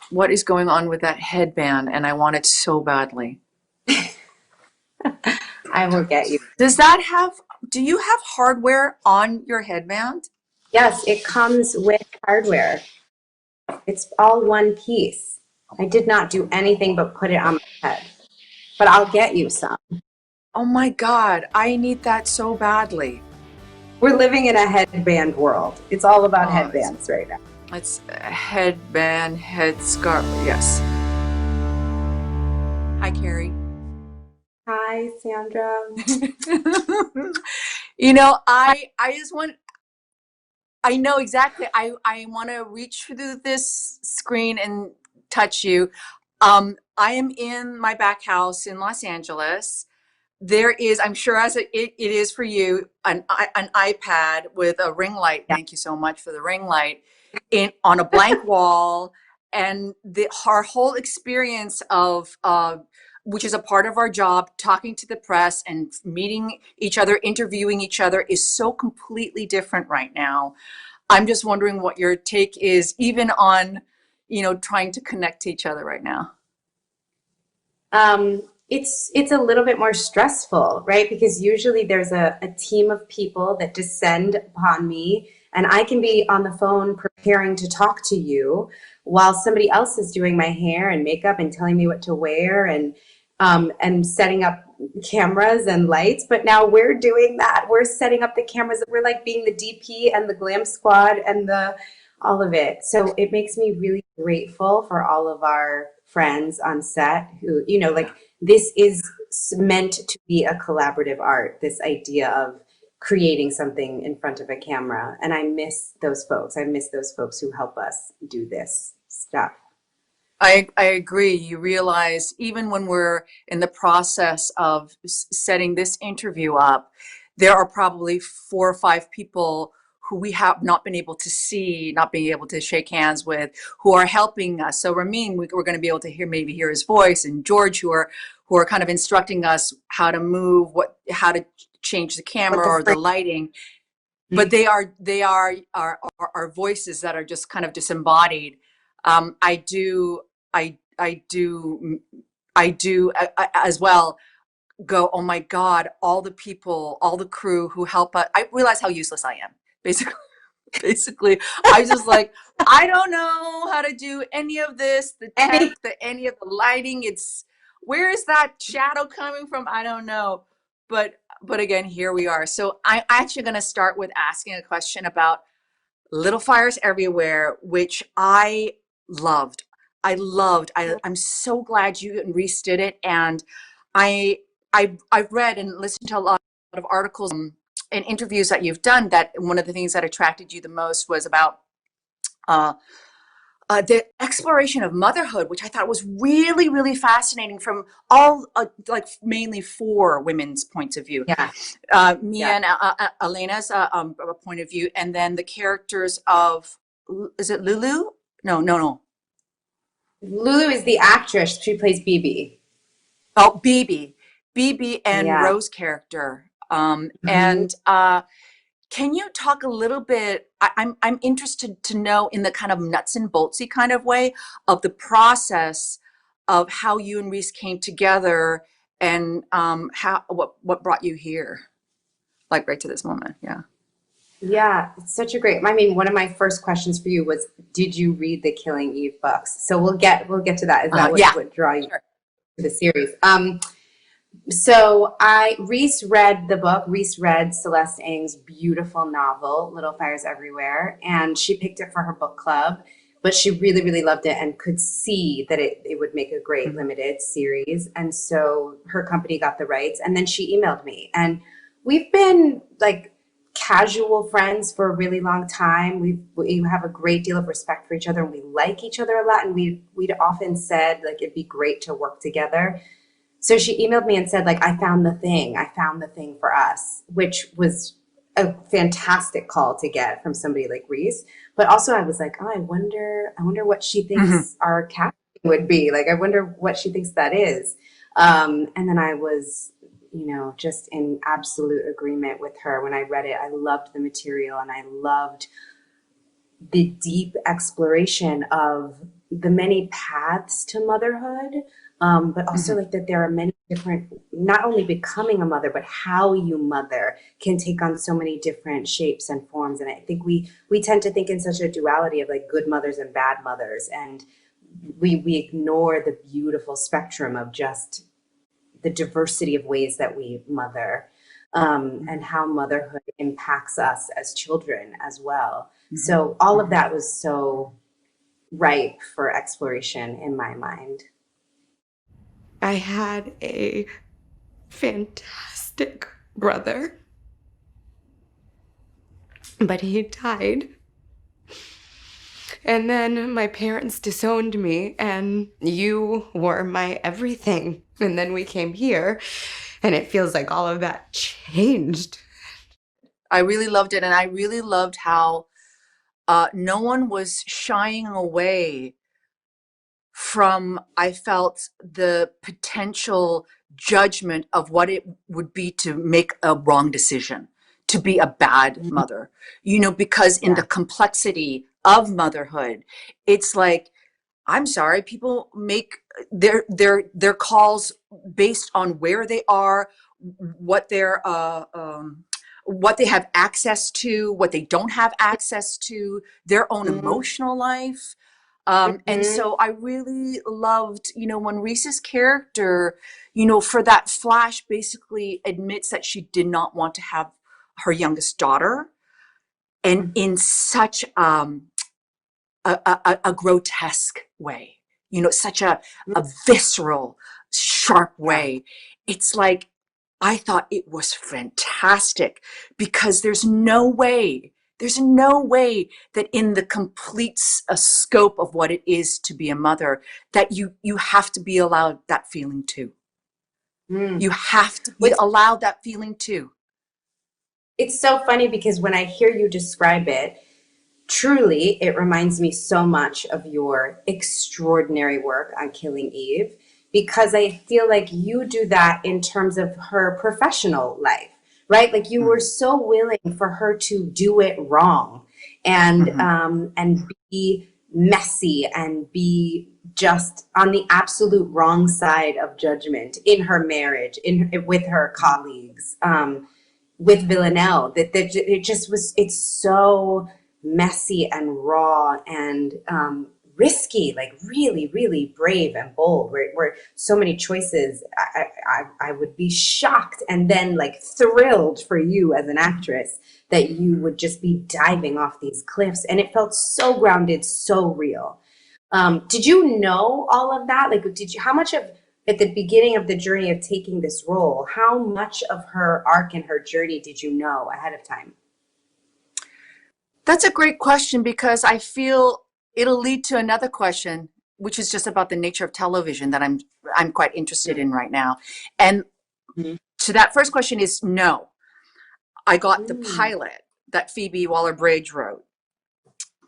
what is going on with that headband, and I want it so badly. I will get you. Does that have, do you have hardware on your headband? Yes, it comes with hardware. It's all one piece. I did not do anything but put it on my head, but I'll get you some. Oh my God, I need that so badly. We're living in a headband world. It's all about Oh, headbands right now. it's a headband, headscarf. Yes. Hi, Kerry. Hi, Sandra. You know, I just want, I know exactly. I want to reach through this screen and touch you. I am in my back house in Los Angeles. There is, I'm sure as it is for you, an iPad with a ring light. Yeah. Thank you so much for the ring light in on a blank wall, and our whole experience of which is a part of our job, talking to the press and meeting each other, interviewing each other, is so completely different right now. I'm just wondering what your take is, even on, trying to connect to each other right now. It's a little bit more stressful, right? Because usually there's a team of people that descend upon me, and I can be on the phone preparing to talk to you while somebody else is doing my hair and makeup and telling me what to wear and setting up cameras and lights. But now we're doing that. We're setting up the cameras. We're like being the DP and the glam squad and the all of it. So it makes me really grateful for all of our friends on set who, like this is meant to be a collaborative art, this idea of creating something in front of a camera. And I miss those folks. I miss those folks who help us do this stuff. I agree. You realize even when we're in the process of setting this interview up, there are probably 4 or 5 people who we have not been able to see, not being able to shake hands with, who are helping us. So Ramin, we're going to be able to hear his voice, and George, who are kind of instructing us how to move, how to change the What camera the or the frick? lighting. But they are our voices that are just kind of disembodied. I do, I do, I do as well go, oh my God, all the people, all the crew who help us. I realize how useless I am. Basically, basically, I just like, I don't know how to do any of this, the tech, Any any of the lighting. Where is that shadow coming from? I don't know. But again, here we are. So I'm actually going to start with asking a question about Little Fires Everywhere, which I loved. I'm so glad you and Reese did it. And I, I've read and listened to a lot of articles and interviews that you've done, that one of the things that attracted you the most was about uh, the exploration of motherhood, which I thought was really, really fascinating from all, like mainly four women's points of view. Yeah, Mia yeah. and Elena's point of view, and then the characters of, is it Lulu? No, no, no. Lulu is the actress. She plays BB. Oh, BB and Yeah. Rose character. Mhm. And can you talk a little bit? I'm interested to know, in the kind of nuts and boltsy kind of way, of the process of how you and Reese came together, and how what brought you here, like right to this moment. Yeah. Yeah, it's such a great. I mean, one of my first questions for you was, did you read the Killing Eve books? So we'll get to that. Is that Yeah. what draw you Sure. to the series? So I Reese read the book. Reese read Celeste Ng's beautiful novel, Little Fires Everywhere, and she picked it for her book club. But she really, really loved it and could see that it would make a great Mhm. limited series. And so her company got the rights, and then she emailed me. And we've been like casual friends for a really long time. We have a great deal of respect for each other, and we like each other a lot. And we'd often said like it'd be great to work together. So she emailed me and said, like, I found the thing. I found the thing for us, which was a fantastic call to get from somebody like Reese. But also I was like, oh, I wonder what she Mhm. thinks our casting would be. Like, I wonder what she thinks that is. And then I was, just in absolute agreement with her when I read it. I loved the material, and I loved the deep exploration of the many paths to motherhood, but also Mhm. like that there are many different, not only becoming a mother, but how you mother can take on so many different shapes and forms. And I think we tend to think in such a duality of like good mothers and bad mothers, and we ignore the beautiful spectrum of just the diversity of ways that we mother, and how motherhood impacts us as children as well. Mhm. So all of Mhm. that was so ripe for exploration in my mind. I had a fantastic brother, but he died. And then my parents disowned me, and you were my everything. And then we came here, and it feels like all of that changed. I really loved it, and I really loved how no one was shying away from, I felt, the potential judgment of what it would be to make a wrong decision, to be a bad Mhm. mother, because in the Yeah. complexity of motherhood, it's like, I'm sorry, people make their calls based on where they are, what they're what they have access to, what they don't have access to, their own Mhm. emotional life. And Mhm. so I really loved, when Reese's character, for that flash basically admits that she did not want to have her youngest daughter, and in such a grotesque way, such a visceral, sharp Yeah. way. It's like, I thought it was fantastic because there's no way that in the complete scope of what it is to be a mother, that you have to be allowed that feeling too. Mm. You have to be What's allowed that feeling too. It's so funny because when I hear you describe it, truly, it reminds me so much of your extraordinary work on Killing Eve, because I feel like you do that in terms of her professional life, right? Like you were Mhm. so willing for her to do it wrong, Mhm. and be messy and be just on the absolute wrong side of judgment in her marriage, with her colleagues. With Villanelle, that it just was, it's so messy and raw and risky, like really, really brave and bold, where so many choices. I would be shocked and then like thrilled for you as an actress that you would just be diving off these cliffs. And it felt so grounded, so real. Did you know all of that? Like, how much of, at the beginning of the journey of taking this role, how much of her arc and her journey did you know ahead of time? That's a great question because I feel it'll lead to another question, which is just about the nature of television that I'm quite interested in right now. And Mhm. to that first question is no. I got the Mm. pilot that Phoebe Waller-Bridge wrote,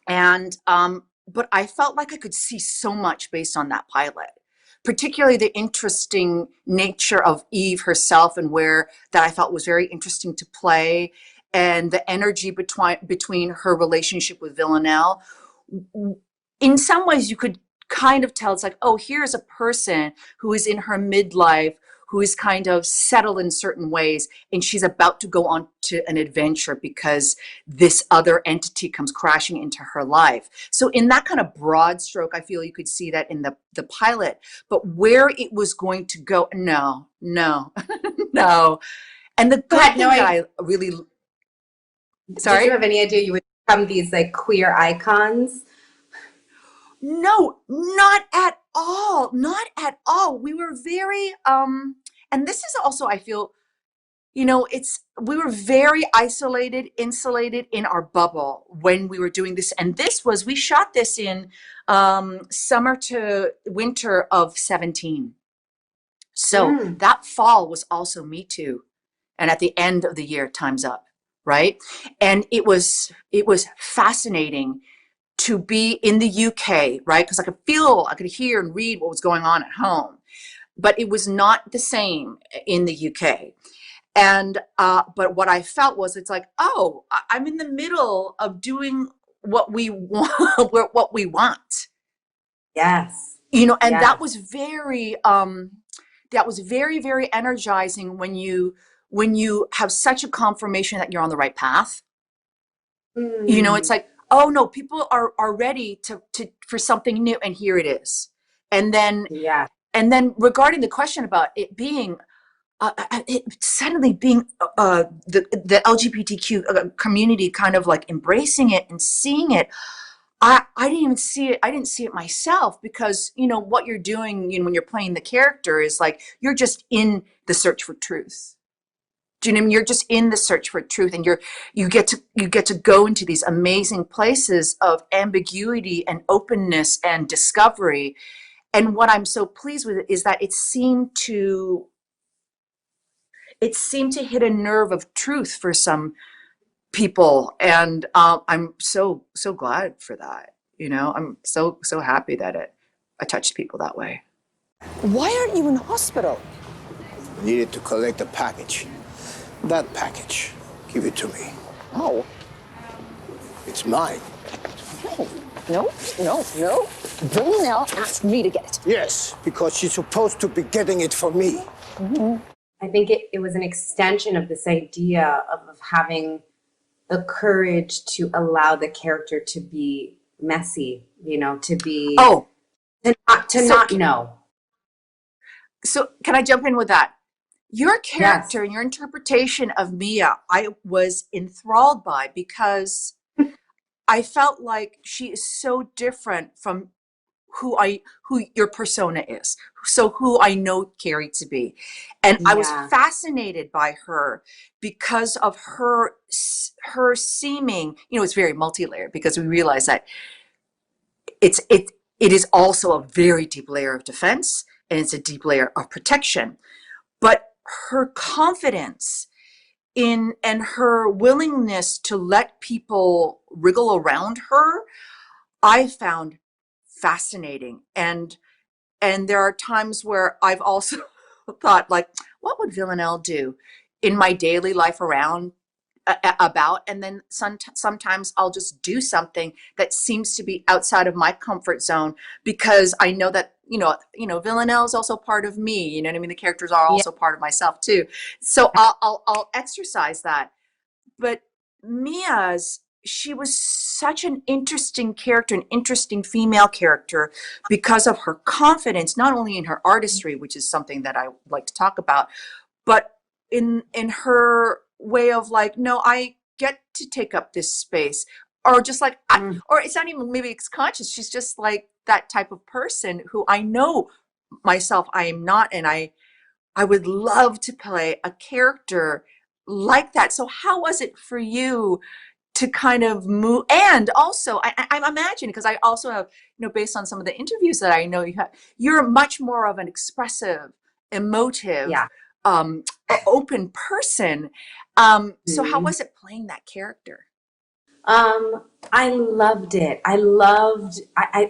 and but I felt like I could see so much based on that pilot, particularly the interesting nature of Eve herself, and where that I felt was very interesting to play, and the energy between her relationship with Villanelle. In some ways, you could kind of tell, it's like, oh, here's a person who is in her midlife, who is kind of settled in certain ways, and she's about to go on to an adventure because this other entity comes crashing into her life. So in that kind of broad stroke, I feel you could see that in the pilot. But where it was going to go, no, no, no. And the You good had no thing that idea. I really, Did you sorry? have any idea you would become these like queer icons? No, not at all. Not at all. We were very and this is also, I feel, it's we were very isolated, insulated in our bubble when we were doing this. And we shot this in summer to winter of 17. So Mm. that fall was also Me Too. And at the end of the year, Time's Up, right? And it was fascinating to be in the UK, right? Because I could hear and read what was going on at home, but it was not the same in the UK. And but what I felt was, it's like, oh, I'm in the middle of doing what we want, what we want. Yes. And Yes. that was very, very energizing when you have such a confirmation that you're on the right path. It's Mm. like, oh no, people are ready to for something new, and here it is. And then Yeah. regarding the question about it being it suddenly being the LGBTQ community kind of like embracing it and seeing it. I didn't even see it. I didn't see it myself, because what you're doing, when you're playing the character, is like you're just in the search for truth. Do you know what I mean? You're just in the search for truth, and you get to go into these amazing places of ambiguity and openness and discovery. And what I'm so pleased with is that it seemed to hit a nerve of truth for some people, and I'm so glad for that. I'm so happy that I touched people that way. Why aren't you in the hospital? Needed to collect a package. That package. Give it to me. Oh. It's mine. No. Villanelle asked me to get it. Yes, because she's supposed to be getting it for me. I think it was an extension of this idea of having the courage to allow the character to be messy, to be not know. So can I jump in with that? Your character Yes. and your interpretation of Mia, I was enthralled by, because I felt like she is so different from who your persona is. So who I know Kerry to be. And I was Yeah. fascinated by her because of her seeming, it's very multi-layered, because we realize that it is also a very deep layer of defense, and it's a deep layer of protection. But her confidence and her willingness to let people wriggle around her, I found fascinating. And there are times where I've also thought, like, what would Villanelle do in my daily life about? And then sometimes I'll just do something that seems to be outside of my comfort zone, because I know that Villanelle is also part of me. You know what I mean? The characters are Yeah. also part of myself too. So I'll exercise that. But she was such an interesting character, an interesting female character, because of her confidence, not only in her artistry, which is something that I like to talk about, but in her way of like, no, I get to take up this space. Or just like, or it's not even, maybe it's conscious. She's just like that type of person who I know myself I am not, and I would love to play a character like that. So how was it for you to kind of move? And also, I'm imagining, because I also have, based on some of the interviews that I know you're much more of an expressive, emotive, Yeah. open person. So how was it playing that character? I loved it. I loved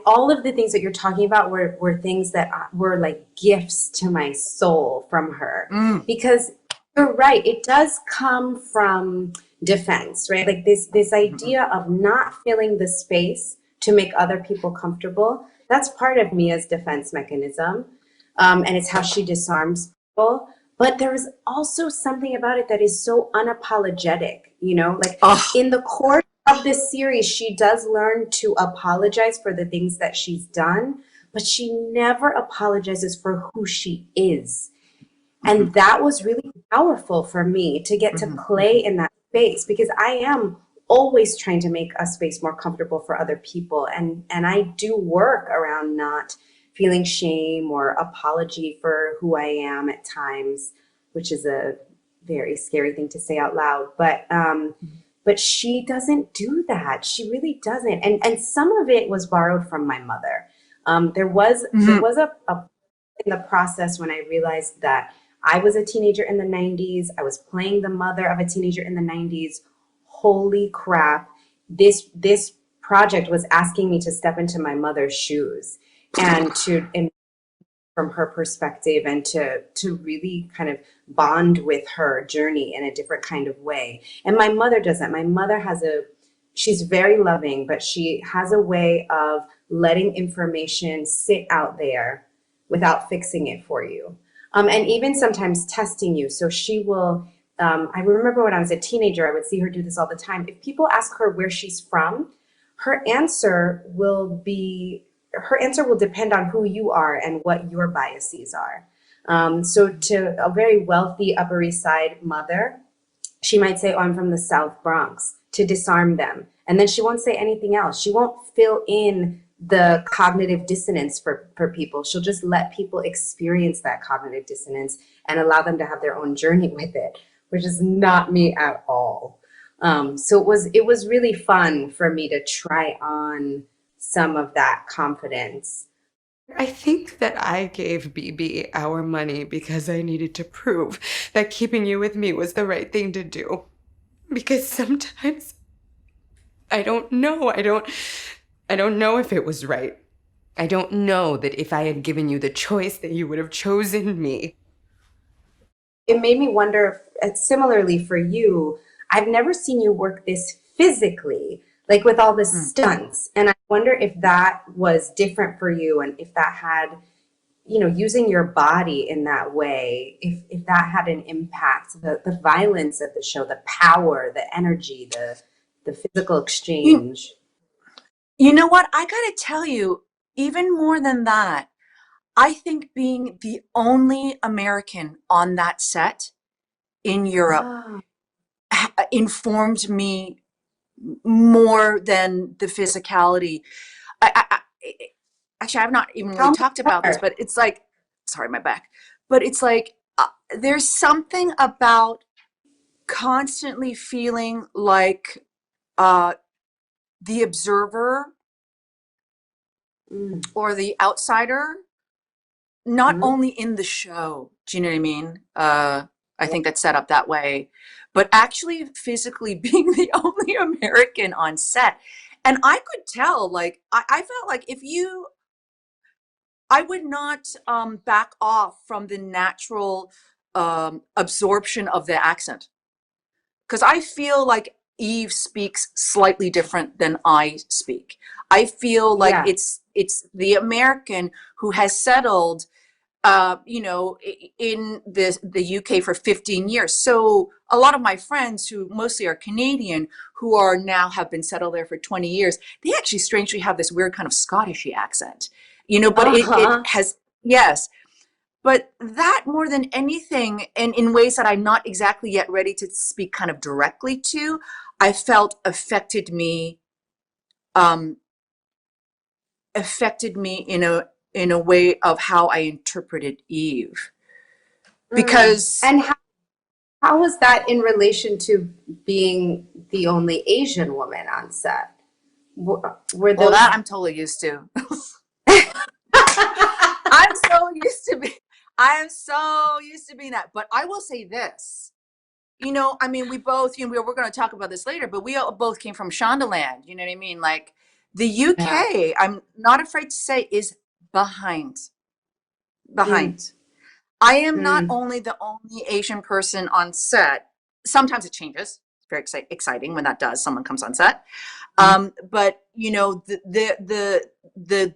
all of the things that you're talking about were things that were like gifts to my soul from her. Because you're right, it does come from defense, right? Like this idea of not filling the space to make other people comfortable. That's part of Mia's defense mechanism. And it's how she disarms people. But there is also something about it that is so unapologetic, like in the course of this series, she does learn to apologize for the things that she's done, but she never apologizes for who she is. And that was really powerful for me to get to play in that space, because I am always trying to make a space more comfortable for other people. And I do work around not feeling shame or apology for who I am at times, which is a very scary thing to say out loud. But she doesn't do that. She really doesn't. And some of it was borrowed from my mother. There was a in the process when I realized that I was a teenager in the 90s. I was playing the mother of a teenager in the 90s. Holy crap. This project was asking me to step into my mother's shoes and from her perspective, and to really kind of bond with her journey in a different kind of way. And my mother doesn't. My mother has She's very loving, but she has a way of letting information sit out there without fixing it for you. And even sometimes testing you. So she will, I remember when I was a teenager, I would see her do this all the time. If people ask her where she's from, her answer will depend on who you are and what your biases are. So to a very wealthy Upper East Side mother, she might say, oh, I'm from the South Bronx, to disarm them. And then she won't say anything else. She won't fill in the cognitive dissonance for people. She'll just let people experience that cognitive dissonance and allow them to have their own journey with it, which is not me at all. So it was really fun for me to try on some of that confidence. I think that I gave BB our money because I needed to prove that keeping you with me was the right thing to do. Because sometimes I don't know. I don't know if it was right. I don't know that if I had given you the choice that you would have chosen me. It made me wonder, similarly for you, I've never seen you work this physically, like with all the stunts. And I wonder if that was different for you and if that had, using your body in that way, if that had an impact, the violence of the show, the power, the energy, the physical exchange. You know what? I gotta tell you, even more than that, I think being the only American on that set in Europe informed me more than the physicality. Actually, I've not even really talked about this, but it's like, sorry, my back. But it's like, there's something about constantly feeling like the observer or the outsider, not only in the show, do you know what I mean? I think that's set up that way, but actually physically being the only American on set. And I could tell, like, I felt like I would not back off from the natural absorption of the accent. Because I feel like Eve speaks slightly different than I speak. I feel like it's the American who has settled in the UK for 15 years. So a lot of my friends who mostly are Canadian, who are now have been settled there for 20 years, they actually strangely have this weird kind of Scottishy accent, but it has, yes. But that more than anything, and in ways that I'm not exactly yet ready to speak kind of directly to, I felt affected me in a way of how I interpreted Eve. Because and how was that in relation to being the only Asian woman on set? Were those... Well, that I'm totally used to. I am so used to being that. But I will say this, I mean, we both, we're going to talk about this later, but we all both came from Shondaland. You know what I mean? Like the UK, I'm not afraid to say, is behind. I am not only the only Asian person on set. Sometimes it changes. It's very exciting when that does. Someone comes on set. But the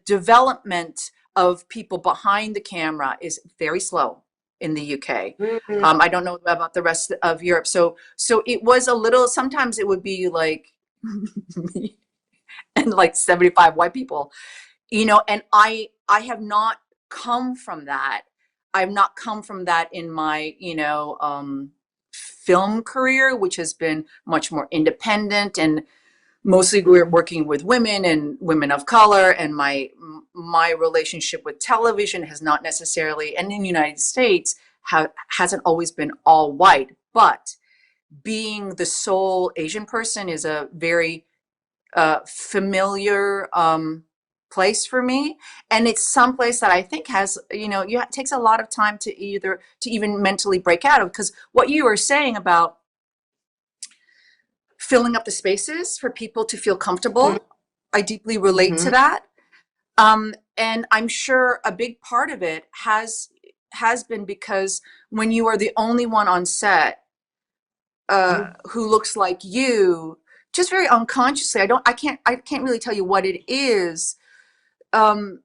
development of people behind the camera is very slow in the UK. I don't know about the rest of Europe. So it was a little. Sometimes it would be like me and like 75 white people, and I have not come from that. I've not come from that in my, film career, which has been much more independent, and mostly we're working with women and women of color. And my relationship with television has not necessarily, and in the United States, hasn't always been all white. But being the sole Asian person is a very familiar place for me, and it's someplace that I think has, it takes a lot of time to even mentally break out of, because what you were saying about filling up the spaces for people to feel comfortable, I deeply relate to that. And I'm sure a big part of it has been because when you are the only one on set who looks like you, just very unconsciously, I can't really tell you what it is. Um,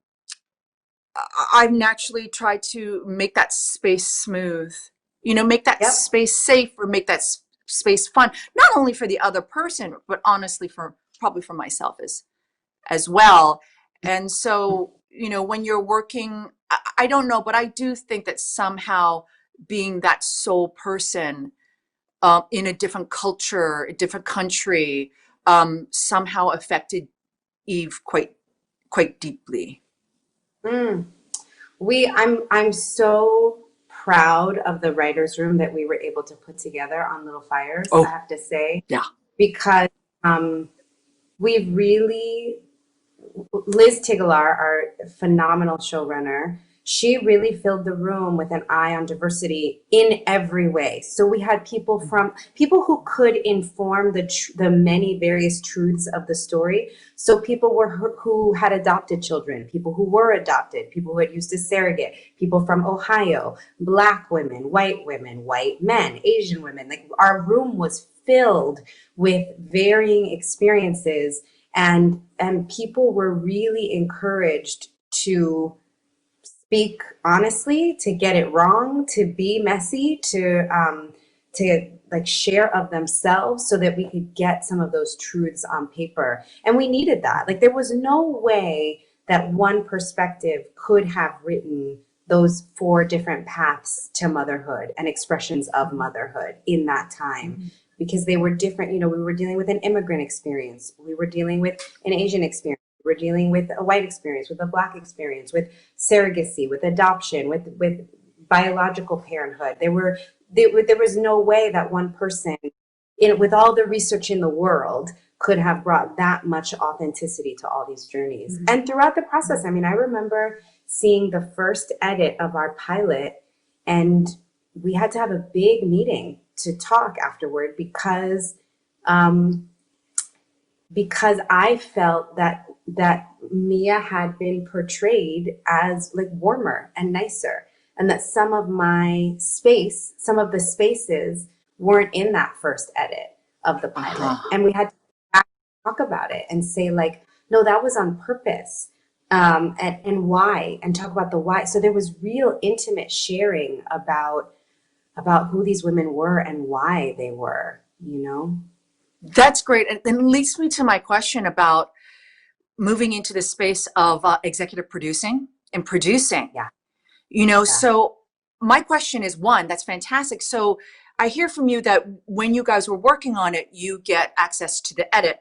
I've naturally tried to make that space smooth, make that Yep. space safe, or make that space fun, not only for the other person, but honestly probably for myself as well. And so, when you're working, I don't know, but I do think that somehow being that sole person in a different culture, a different country, somehow affected Eve quite deeply. Mm. I'm so proud of the writers' room that we were able to put together on Little Fires, I Oh, have to say, yeah. because we really, Liz Tigelaar, our phenomenal showrunner, she really filled the room with an eye on diversity in every way. So we had people who could inform the many various truths of the story. So people who had adopted children, people who were adopted, people who had used a surrogate, people from Ohio, Black women, white men, Asian women. Like, our room was filled with varying experiences, and people were really encouraged to speak honestly, to get it wrong, to be messy, to like share of themselves, so that we could get some of those truths on paper. And we needed that. Like, there was no way that one perspective could have written those 4 different paths to motherhood and expressions of motherhood in that time, because they were different. We were dealing with an immigrant experience, we were dealing with an Asian experience, we're dealing with a white experience, with a Black experience, with surrogacy, with adoption, with biological parenthood. There was no way that one person, with all the research in the world, could have brought that much authenticity to all these journeys. And throughout the process, I remember seeing the first edit of our pilot, and we had to have a big meeting to talk afterward, because I felt that Mia had been portrayed as like warmer and nicer, and that some of the spaces weren't in that first edit of the pilot. And we had to talk about it and say, like, no, that was on purpose, and why, and talk about the why. So there was real intimate sharing about who these women were and why they were, That's great. And leads me to my question about moving into the space of executive producing and producing. Yeah. So my question is, one, that's fantastic. So I hear from you that when you guys were working on it, you get access to the edit,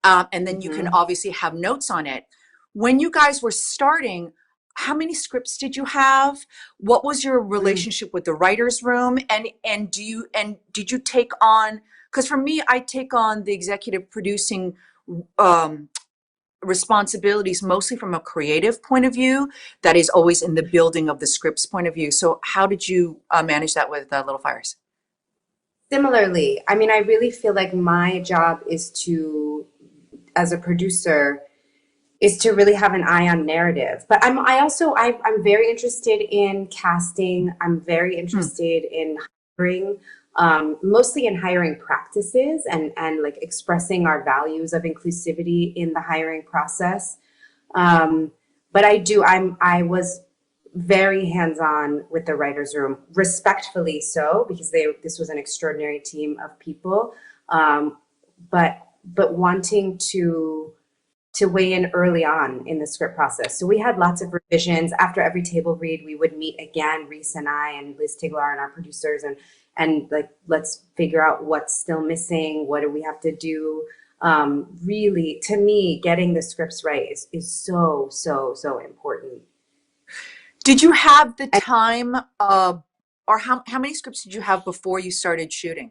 and then you can obviously have notes on it. When you guys were starting, how many scripts did you have? What was your relationship with the writer's room? And did you take on, because for me, I take on the executive producing responsibilities mostly from a creative point of view, that is always in the building of the scripts point of view. So how did you manage that with Little Fires? Similarly, I really feel like my job is as a producer, is to really have an eye on narrative. But I'm very interested in casting. I'm very interested in hiring, mostly in hiring practices, and like expressing our values of inclusivity in the hiring process. But I was very hands-on with the writers' room, respectfully so, because this was an extraordinary team of people, but wanting to weigh in early on in the script process. So we had lots of revisions. After every table read, we would meet again, Reese and I and Liz Tigelaar and our producers, and like, let's figure out what's still missing. What do we have to do? Really, to me, getting the scripts right is so, so, so important. Did you have the time, or how many scripts did you have before you started shooting?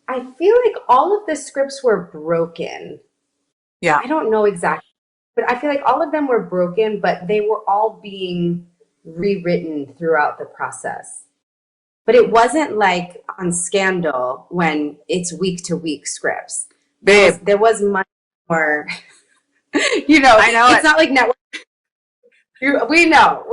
I feel like all of the scripts were broken. Yeah. I don't know exactly, but I feel like all of them were broken, but they were all being rewritten throughout the process. But it wasn't like on Scandal, when it's week to week scripts. Babe. There was much more, I know it's not like network. We know.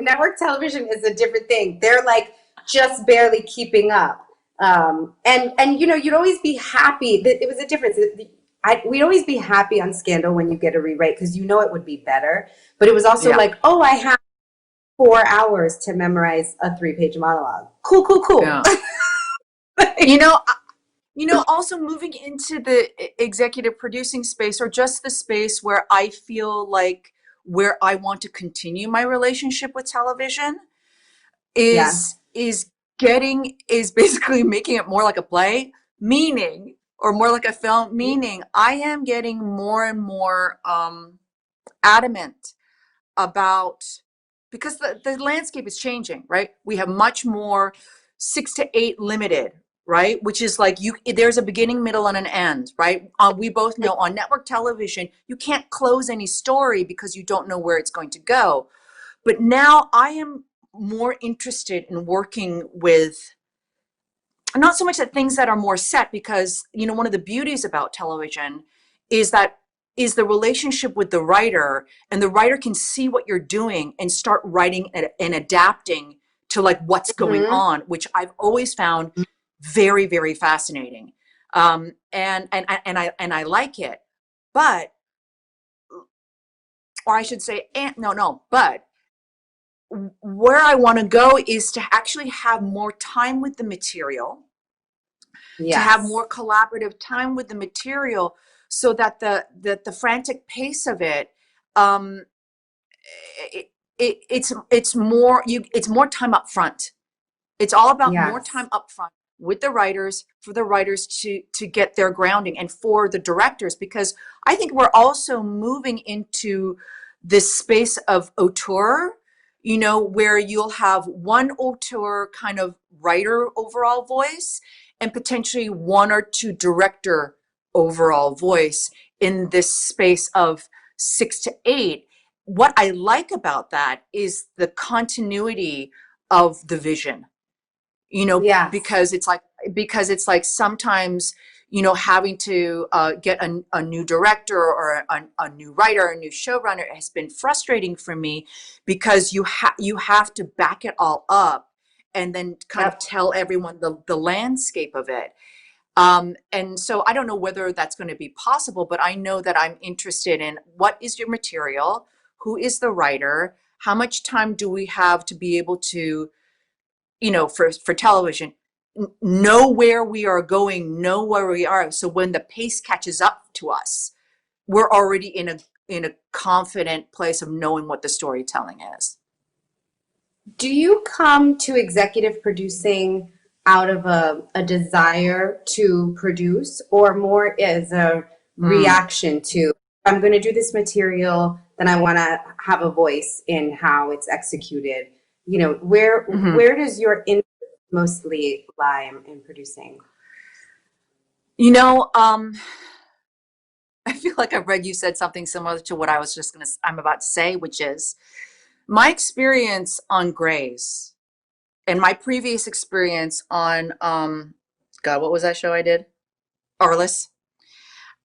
Network television is a different thing. They're like just barely keeping up. And you know, you'd always be happy that it was a difference. We'd always be happy on Scandal when you get a rewrite because you know it would be better. But it was also Yeah. like, oh, I have 4 hours to memorize a 3-page monologue. Cool, cool, cool. Yeah. Also moving into the executive producing space, or just the space where I feel like where I want to continue my relationship with television Yeah. is basically making it more like a play, meaning, or more like a film, meaning I am getting more and more adamant about, because the landscape is changing, right? We have much more 6 to 8 limited, right? Which is like there's a beginning, middle, and an end, right? We both know on network television, you can't close any story because you don't know where it's going to go. But now I am more interested in working with, not so much that things that are more set, because one of the beauties about television is that is the relationship with the writer, and the writer can see what you're doing and start writing and adapting to like what's going Mm-hmm. on, which I've always found very, very fascinating. And I like it, but, or I should say, but where I want to go is to actually have more time with the material, to have Yes. more collaborative time with the material, so that the frantic pace of it, um it's more time up front. It's all about more Yes. time up front with the writers, for the writers to get their grounding, and for the directors, because I think we're also moving into this space of auteur, where you'll have one auteur kind of writer overall voice, and potentially one or two director overall voice in this space of 6 to 8. What I like about that is the continuity of the vision, Yes. because it's like sometimes, having to get a new director, or a new writer, a new showrunner, has been frustrating for me, because you have to back it all up and then kind of Yep. tell everyone the landscape of it. And so I don't know whether that's going to be possible, but I know that I'm interested in, what is your material, who is the writer, how much time do we have to be able to, for television, know where we are going, know where we are. So when the pace catches up to us, we're already in a confident place of knowing what the storytelling is. Do you come to executive producing out of a desire to produce, or more as a Mm. reaction to, I'm going to do this material, then I want to have a voice in how it's executed? You know, Mhm. where does your interest mostly lie in producing? You know, um, I feel like I've read you said something similar to what I'm about to say, which is my experience on Grays, and my previous experience on, God, what was that show I did? Arliss.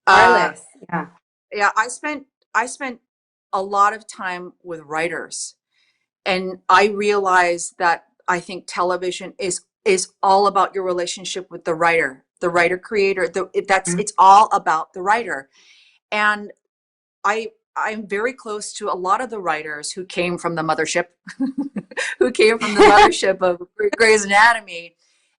Uh, Arliss, yeah. yeah, I spent a lot of time with writers, and I realized that I think television is all about your relationship with the writer creator. It's all about the writer. And I'm very close to a lot of the writers who came from the mothership, who came from the mothership of Grey's Anatomy.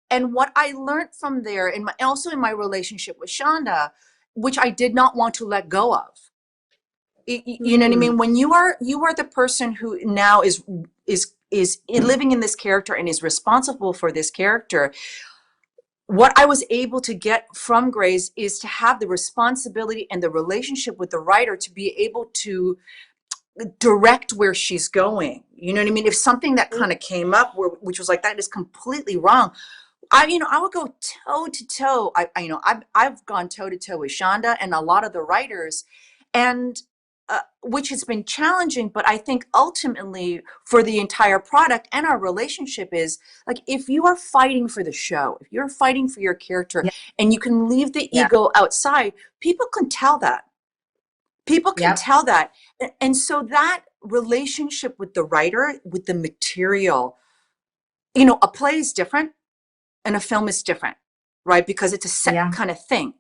And what I learned from there, and also in my relationship with Shonda, which I did not want to let go of. You know what I Hmm. mean? When you are the person who now is living in this character and is responsible for this character, what I was able to get from Grace is to have the responsibility and the relationship with the writer to be able to direct where she's going. You know what I mean? If something that kind of came up which was like, that is completely wrong, I would go toe to toe. I've gone toe to toe with Shonda and a lot of the writers, and which has been challenging. But I think ultimately, for the entire product and our relationship, is like, if you are fighting for the show, if you're fighting for your character, Yeah. and you can leave the Yeah. ego outside, people can tell that. People can Yep. tell that. And so that relationship with the writer, with the material, a play is different. and a film is different, right? Because it's a set Yeah. kind of thing.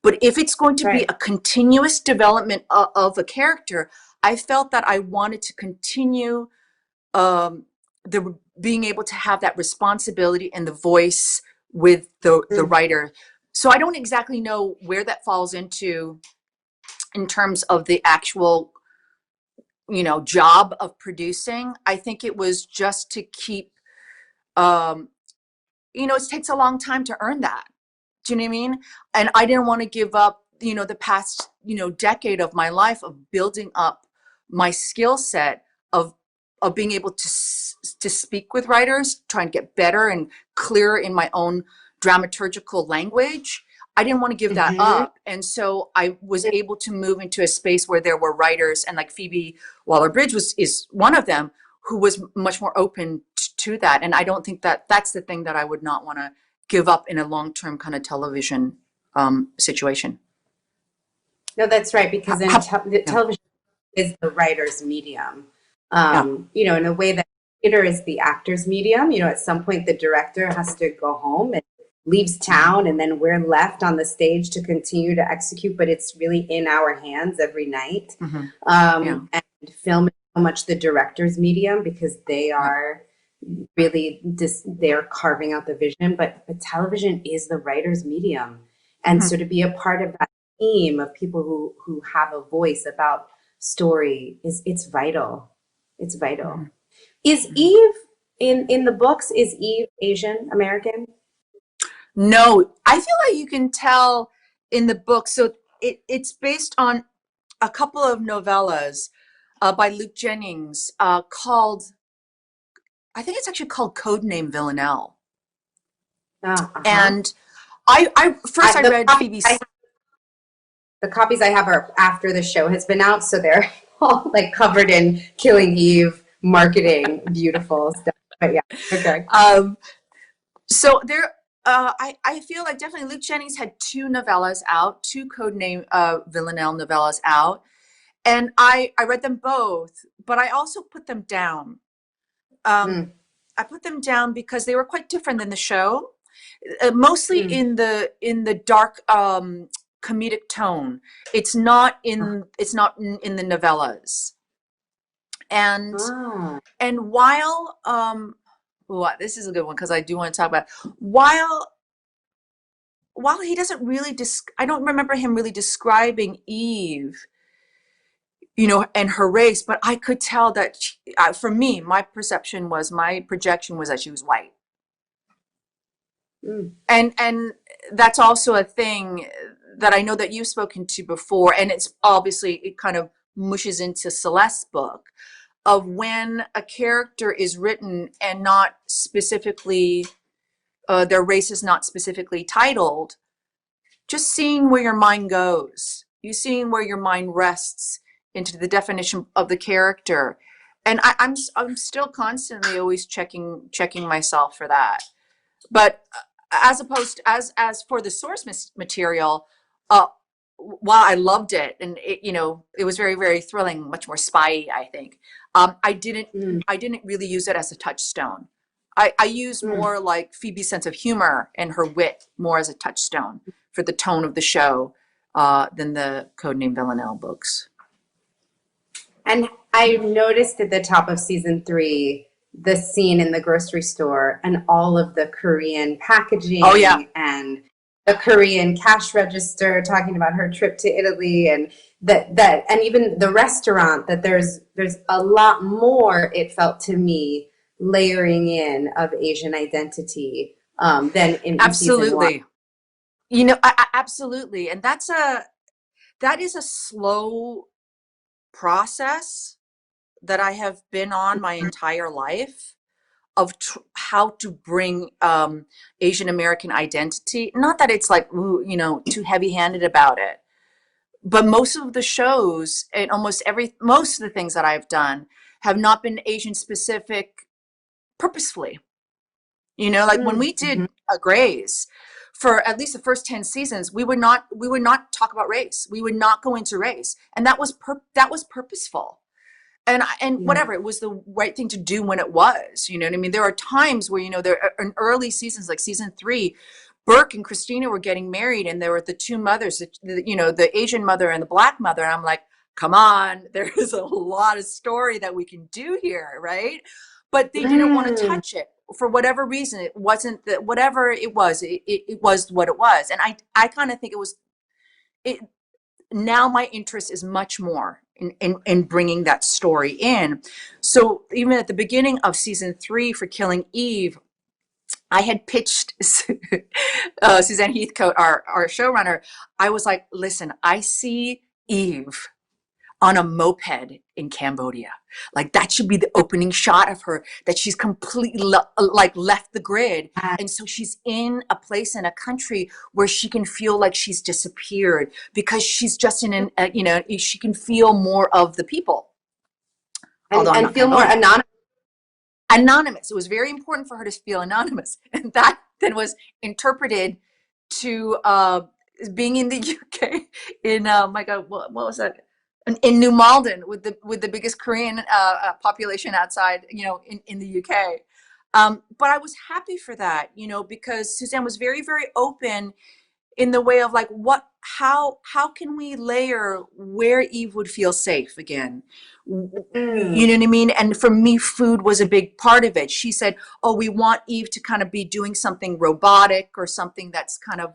But if it's going to be Right. a continuous development of a character, I felt that I wanted to continue the being able to have that responsibility and the voice with the writer. So I don't exactly know where that falls into in terms of the actual, job of producing. I think it was just to keep, it takes a long time to earn that. Do you know what I mean? And I didn't want to give up, the past, decade of my life of building up my skill set of being able to speak with writers, trying to get better and clearer in my own dramaturgical language. I didn't want to give that up. And so I was able to move into a space where there were writers, and like Phoebe Waller-Bridge is one of them, who was much more open to that. And I don't think that that's the thing that I would not want to give up in a long-term kind of television situation. No, that's right, because television is the writer's medium. In a way that theater is the actor's medium. At some point the director has to go home and leaves town, and then we're left on the stage to continue to execute, but it's really in our hands every night. And film is so much the director's medium, because they are really they're carving out the vision, but television is the writer's medium. And so to be a part of that team of people who have a voice about story it's vital. It's vital. Is Eve in the books, is Eve Asian American? No, I feel like you can tell in the book. So it's based on a couple of novellas by Luke Jennings called, I think it's actually called Codename Villanelle. And I read Phoebe's. The copies I have are after the show has been out, so they're all like covered in Killing Eve marketing, beautiful stuff. But yeah, okay. So there, I feel like definitely Luke Jennings had two novellas out, two Codename Villanelle novellas out, and I read them both, but I also put them down. I put them down because they were quite different than the show, mostly in the dark comedic tone. It's not in the novellas, and while this is a good one because I do want to talk about while he doesn't really I don't remember him really describing Eve, and her race, but I could tell that for me, my projection was that she was white. And that's also a thing that I know that you've spoken to before, and it's obviously, it kind of mushes into Celeste's book of when a character is written and not specifically, their race is not specifically titled, just seeing where your mind goes, seeing where your mind rests into the definition of the character. And I'm still constantly always checking myself for that. But as opposed to, as for the source material, while I loved it and it was very, very thrilling, much more spy-y, I think. I didn't really use it as a touchstone. I used more like Phoebe's sense of humor and her wit more as a touchstone for the tone of the show than the Codename Villanelle books. And I noticed at the top of season 3, the scene in the grocery store and all of the Korean packaging and the Korean cash register talking about her trip to Italy, and that and even the restaurant, that there's a lot more, it felt to me, layering in of Asian identity than in season 1. Absolutely. And that is a slow process that I have been on my entire life of how to bring Asian American identity. Not that it's like, too heavy-handed about it, but most of the shows and most of the things that I've done have not been Asian specific purposefully. When we did Grays, for at least the first 10 seasons, we would not talk about race. We would not go into race, and that was purposeful. and Yeah. whatever, it was the right thing to do when it was, you know what I mean? There are times where, you know, there are in early seasons, like season 3, Burke and Christina were getting married, and there were the two mothers, you know, the Asian mother and the black mother. And I'm like, come on, there is a lot of story that we can do here, right? But they didn't want to Mm. touch it for whatever reason. It wasn't that, whatever it was, it was what it was. And I kind of think it, now my interest is much more in bringing that story in. So even at the beginning of season 3 for Killing Eve, I had pitched Suzanne Heathcote, our showrunner. I was like, listen, I see Eve on a moped in Cambodia. Like that should be the opening shot of her, that she's completely like left the grid. And so she's in a place in a country where she can feel like she's disappeared because she's just in you know, she can feel more of the people. Although I'm And not feel more Cambodian. anonymous. Anonymous. It was very important for her to feel anonymous. And that then was interpreted to being in the UK in, my God, what was that? In New Malden with the biggest Korean population outside, you know, in the UK. But I was happy for that, you know, because Suzanne was very, very open in the way of like, how can we layer where Eve would feel safe again? You know what I mean? And for me, food was a big part of it. She said, oh, we want Eve to kind of be doing something robotic or something that's kind of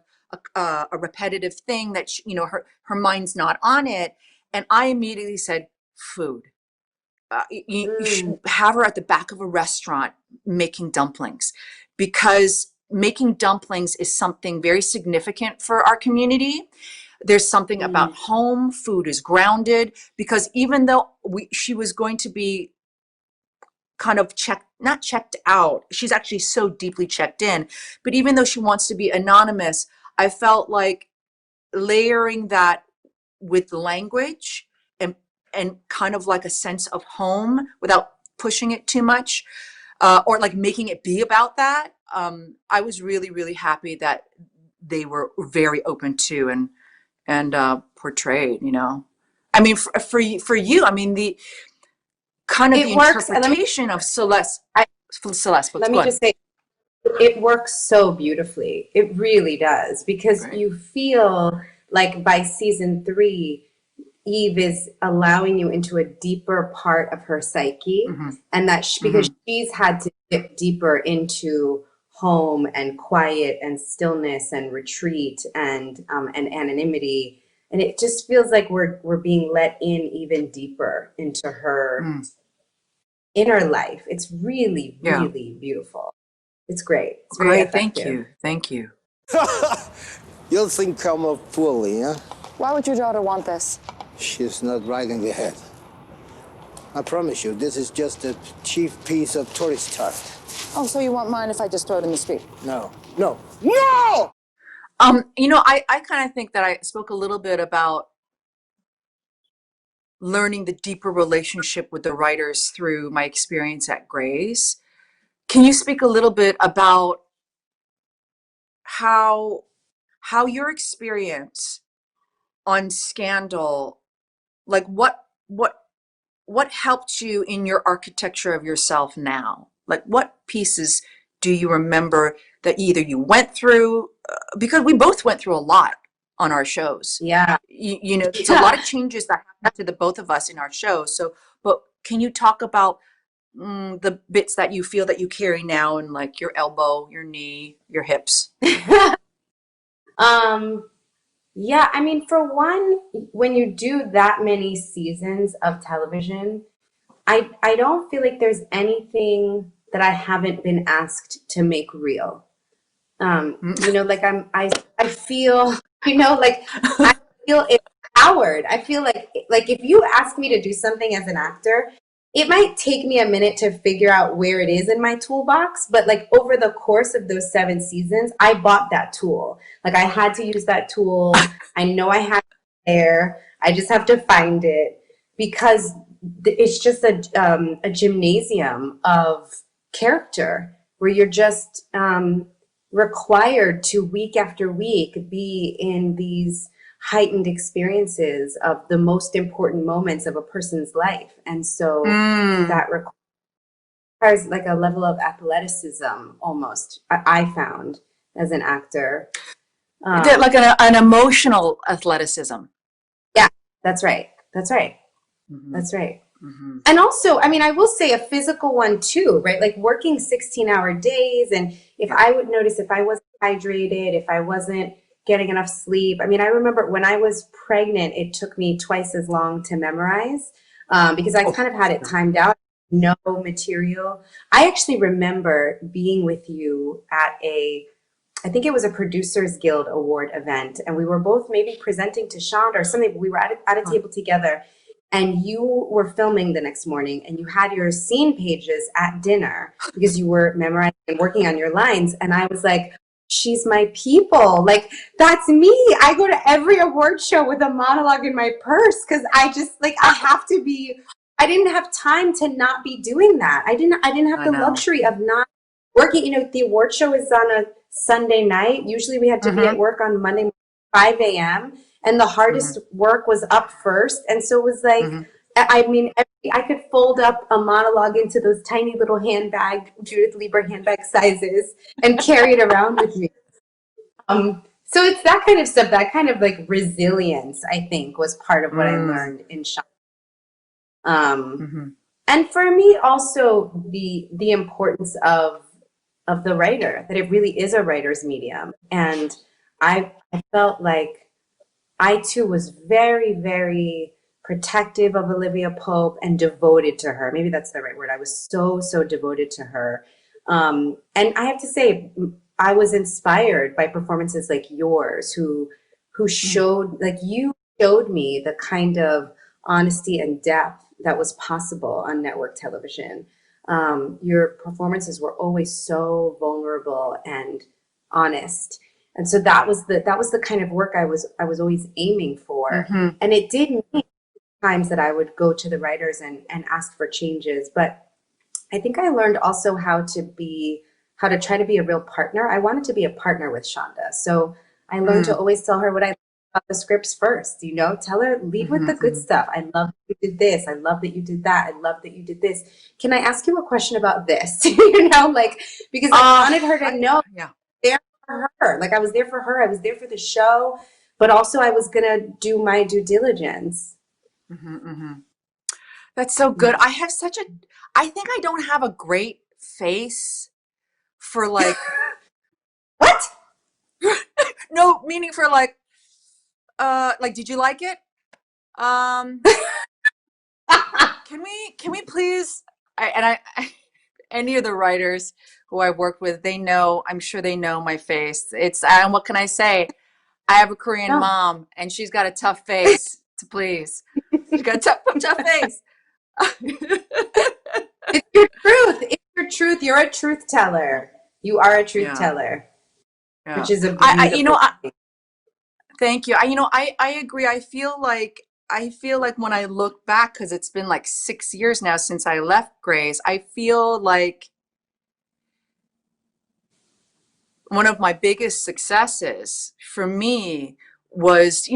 a repetitive thing that, you know, her mind's not on it. And I immediately said, food. You should have her at the back of a restaurant making dumplings, because making dumplings is something very significant for our community. There's something about home. Food is grounded, because even though she was going to be kind of not checked out, she's actually so deeply checked in, but even though she wants to be anonymous, I felt like layering that with language and kind of like a sense of home without pushing it too much, or like making it be about that. I was really, really happy that they were very open to and portrayed, you know. I mean, for you, I mean, the kind of It the works. And interpretation of Celeste books. let Go me ahead. just say, it works so beautifully. It really does, because Right. you feel like by season 3, Eve is allowing you into a deeper part of her psyche, and that because she's had to dip deeper into home and quiet and stillness and retreat and anonymity, and it just feels like we're being let in even deeper into her inner life. It's really, Yeah. really beautiful. It's great. It's very Great. Thank effective. you. Thank you. You'll think I'm a fool, huh? Why would your daughter want this? She's not right in the head. I promise you, this is just a cheap piece of tourist stuff. Oh, so you want mine if I just throw it in the street? No, no, no! You know, I kind of think that I spoke a little bit about learning the deeper relationship with the writers through my experience at Gray's. Can you speak a little bit about how your experience on Scandal, like what helped you in your architecture of yourself now? Like what pieces do you remember that either you went through, because we both went through a lot on our shows. Yeah. You know, there's a lot of changes that happened to the both of us in our shows. So, but can you talk about the bits that you feel that you carry now, and like your elbow, your knee, your hips? Yeah, I mean, for one, when you do that many seasons of television, I don't feel like there's anything that I haven't been asked to make real. You know, like I feel, you know, like I feel empowered. I feel like if you ask me to do something as an actor, it might take me a minute to figure out where it is in my toolbox, but like over the course of those 7 seasons, I bought that tool. Like I had to use that tool. I know I have it there. I just have to find it, because it's just a gymnasium of character where you're just required to week after week be in these heightened experiences of the most important moments of a person's life. And so that requires like a level of athleticism almost, I found as an actor. Like an emotional athleticism. Yeah, that's right. That's right. That's right. And also, I mean, I will say a physical one too, right? Like working 16-hour days. And if I would notice if I wasn't hydrated, if I wasn't getting enough sleep. I mean, I remember when I was pregnant, it took me twice as long to memorize because I kind of had it timed out, no material. I actually remember being with you at I think it was a Producers Guild Award event, and we were both maybe presenting to Shonda or something. But we were at a table together, and you were filming the next morning, and you had your scene pages at dinner because you were memorizing and working on your lines. And I was like, she's my people. Like, that's me. I go to every award show with a monologue in my purse because I just, like, I have to be, I didn't have time to not be doing that. I didn't have the luxury of not working. You know, the award show is on a Sunday night. Usually we had to be at work on Monday morning, 5 a.m. And the hardest work was up first. And so it was like, I mean, I could fold up a monologue into those tiny little handbag, Judith Lieber handbag sizes and carry it around with me. So it's that kind of stuff, that kind of like resilience, I think, was part of what I learned in Shonda. And for me also the importance of the writer, that it really is a writer's medium. And I felt like I too was very, very protective of Olivia Pope and devoted to her. Maybe that's the right word. I was so devoted to her. And I have to say, I was inspired by performances like yours, who showed, like you showed me the kind of honesty and depth that was possible on network television. Your performances were always so vulnerable and honest. And so that was the kind of work I was always aiming for. And it did mean times that I would go to the writers and ask for changes. But I think I learned also how to try to be a real partner. I wanted to be a partner with Shonda. So I learned to always tell her what I about the scripts first, you know, tell her, lead with the good stuff. I love that you did this. I love that you did that. I love that you did this. Can I ask you a question about this? You know, like, because I wanted her to know there for her. Like I was there for her. I was there for the show, but also I was going to do my due diligence. That's so good. I think I don't have a great face for like, what? No, meaning for like, did you like it? Can we please, any of the writers who I worked with, they know, I'm sure they know my face. What can I say? I have a Korean mom and she's got a tough face to please. She's got a tough face. It's your truth. It's your truth. You're a truth teller. You are a truth teller, which is a beautiful thing. Thank you. I agree. I feel like when I look back, because it's been like 6 years now since I left Grey's, I feel like one of my biggest successes for me was,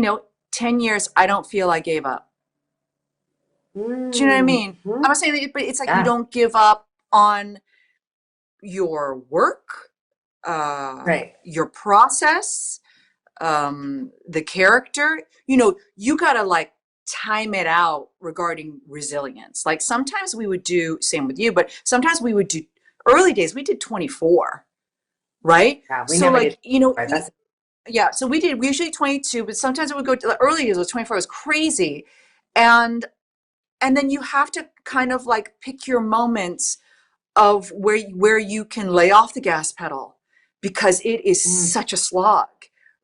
10 years, I don't feel I gave up. Do you know what I mean? I'm not saying that, but it's like you don't give up on your work, your process, the character. You gotta like time it out regarding resilience. Like sometimes we would do, same with you, but sometimes we would do, early days we did 24, right? Yeah, so like so we usually 22, but sometimes it would go to the early days. It was 24. It was crazy. And then you have to kind of like pick your moments of where you can lay off the gas pedal, because it is such a slog,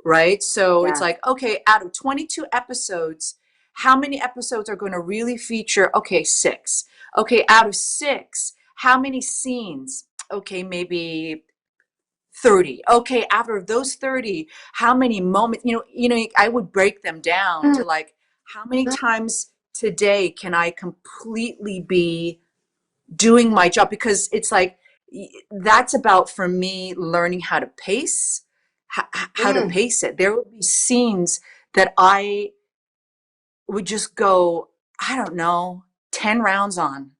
right? So it's like, okay, out of 22 episodes, how many episodes are going to really feature? Okay, 6. Okay, out of 6, how many scenes? Okay, maybe 30. Okay, after those 30, how many moments? I would break them down to like, how many times today can I completely be doing my job? Because it's like, that's about, for me, learning how to pace, how to pace it. There will be scenes that I would just go, I don't know, 10 rounds on.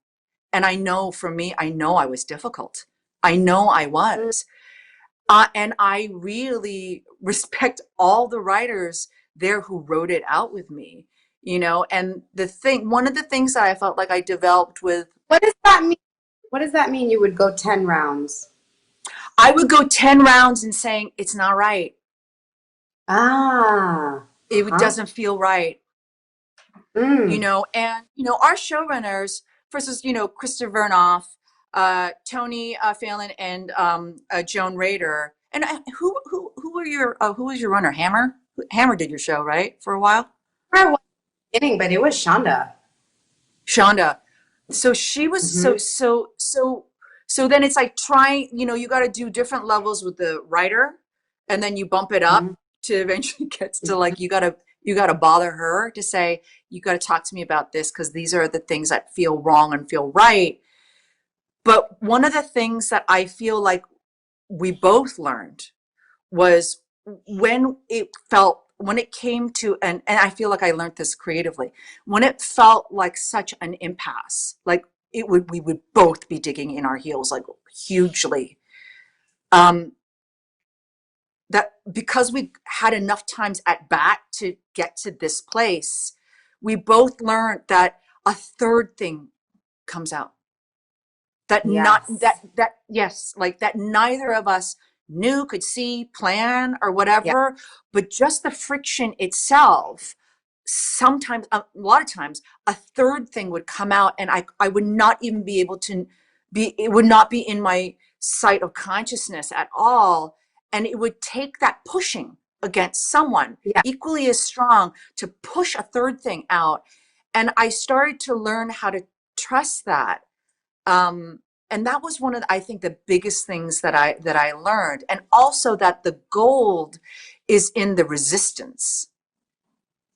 And I know for me, I know I was difficult. I know I was. And I really respect all the writers there who wrote it out with me, you know. And one of the things that I felt like I developed with, What does that mean? What does that mean? You would go 10 rounds. I would go 10 rounds and saying, it's not right. Ah. It doesn't feel right. Mm. You know, and, you know, our showrunners, first is, you know, Krista Vernoff, Tony Phelan, and Joan Rader. And who was your runner? Hammer did your show, right? For a while? I wasn't kidding, but it was Shonda. Shonda. So she was so then it's like trying, you know, you got to do different levels with the writer, and then you bump it up to eventually get to like, you got to bother her to say, you got to talk to me about this because these are the things that feel wrong and feel right. But one of the things that I feel like we both learned was when it came to, and I feel like I learned this creatively, when it felt like such an impasse, like we would both be digging in our heels, like hugely. That because we had enough times at bat to get to this place, we both learned that a third thing comes out. That neither of us knew, could see, plan, or whatever, but just the friction itself, sometimes, a lot of times, a third thing would come out, and I would not even be able to it would not be in my sight of consciousness at all. And it would take that pushing against someone equally as strong to push a third thing out. And I started to learn how to trust that. And that was one of I think the biggest things that I learned. And also that the gold is in the resistance.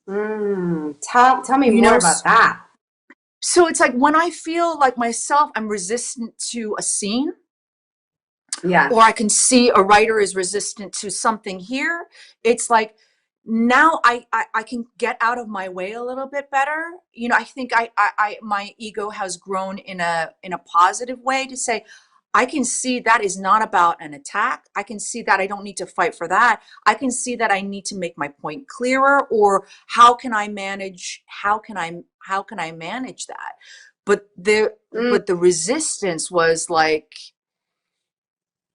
Tell me more about that. So it's like when I feel like myself, I'm resistant to a scene. Or I can see a writer is resistant to something here. It's like, now I can get out of my way a little bit better. You know, I think my ego has grown in a positive way to say, I can see that is not about an attack. I can see that I don't need to fight for that. I can see that I need to make my point clearer, or how can I manage that? But the resistance was like,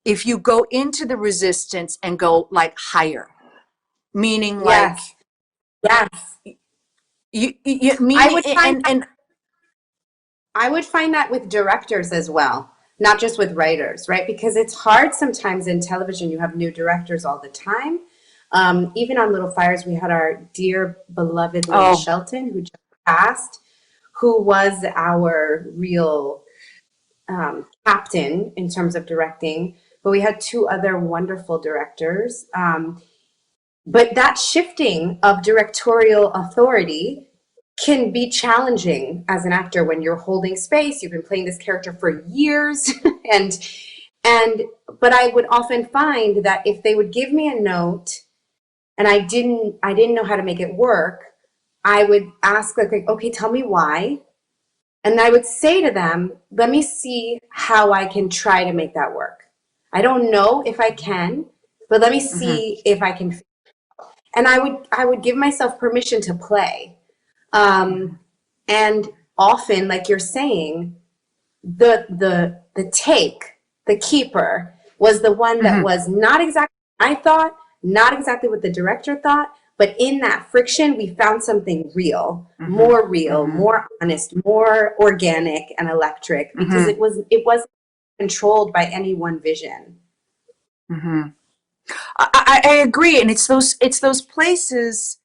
if you go into the resistance and go like higher, meaning like, you meaning, I would find that with directors as well, not just with writers, right? Because it's hard sometimes in television. You have new directors all the time. Even on Little Fires, we had our dear beloved Lynn Shelton, who just passed, who was our real captain in terms of directing. But we had two other wonderful directors. But that shifting of directorial authority can be challenging as an actor when you're holding space. You've been playing this character for years. But I would often find that if they would give me a note and I didn't know how to make it work, I would ask like, okay, tell me why. And I would say to them, let me see how I can try to make that work. I don't know if I can, but let me see if I can. And I would give myself permission to play. And often, like you're saying, the keeper was the one that was not exactly what I thought, not exactly what the director thought, but in that friction, we found something real, more honest, more organic and electric, because it wasn't controlled by any one vision. I agree, and it's those places.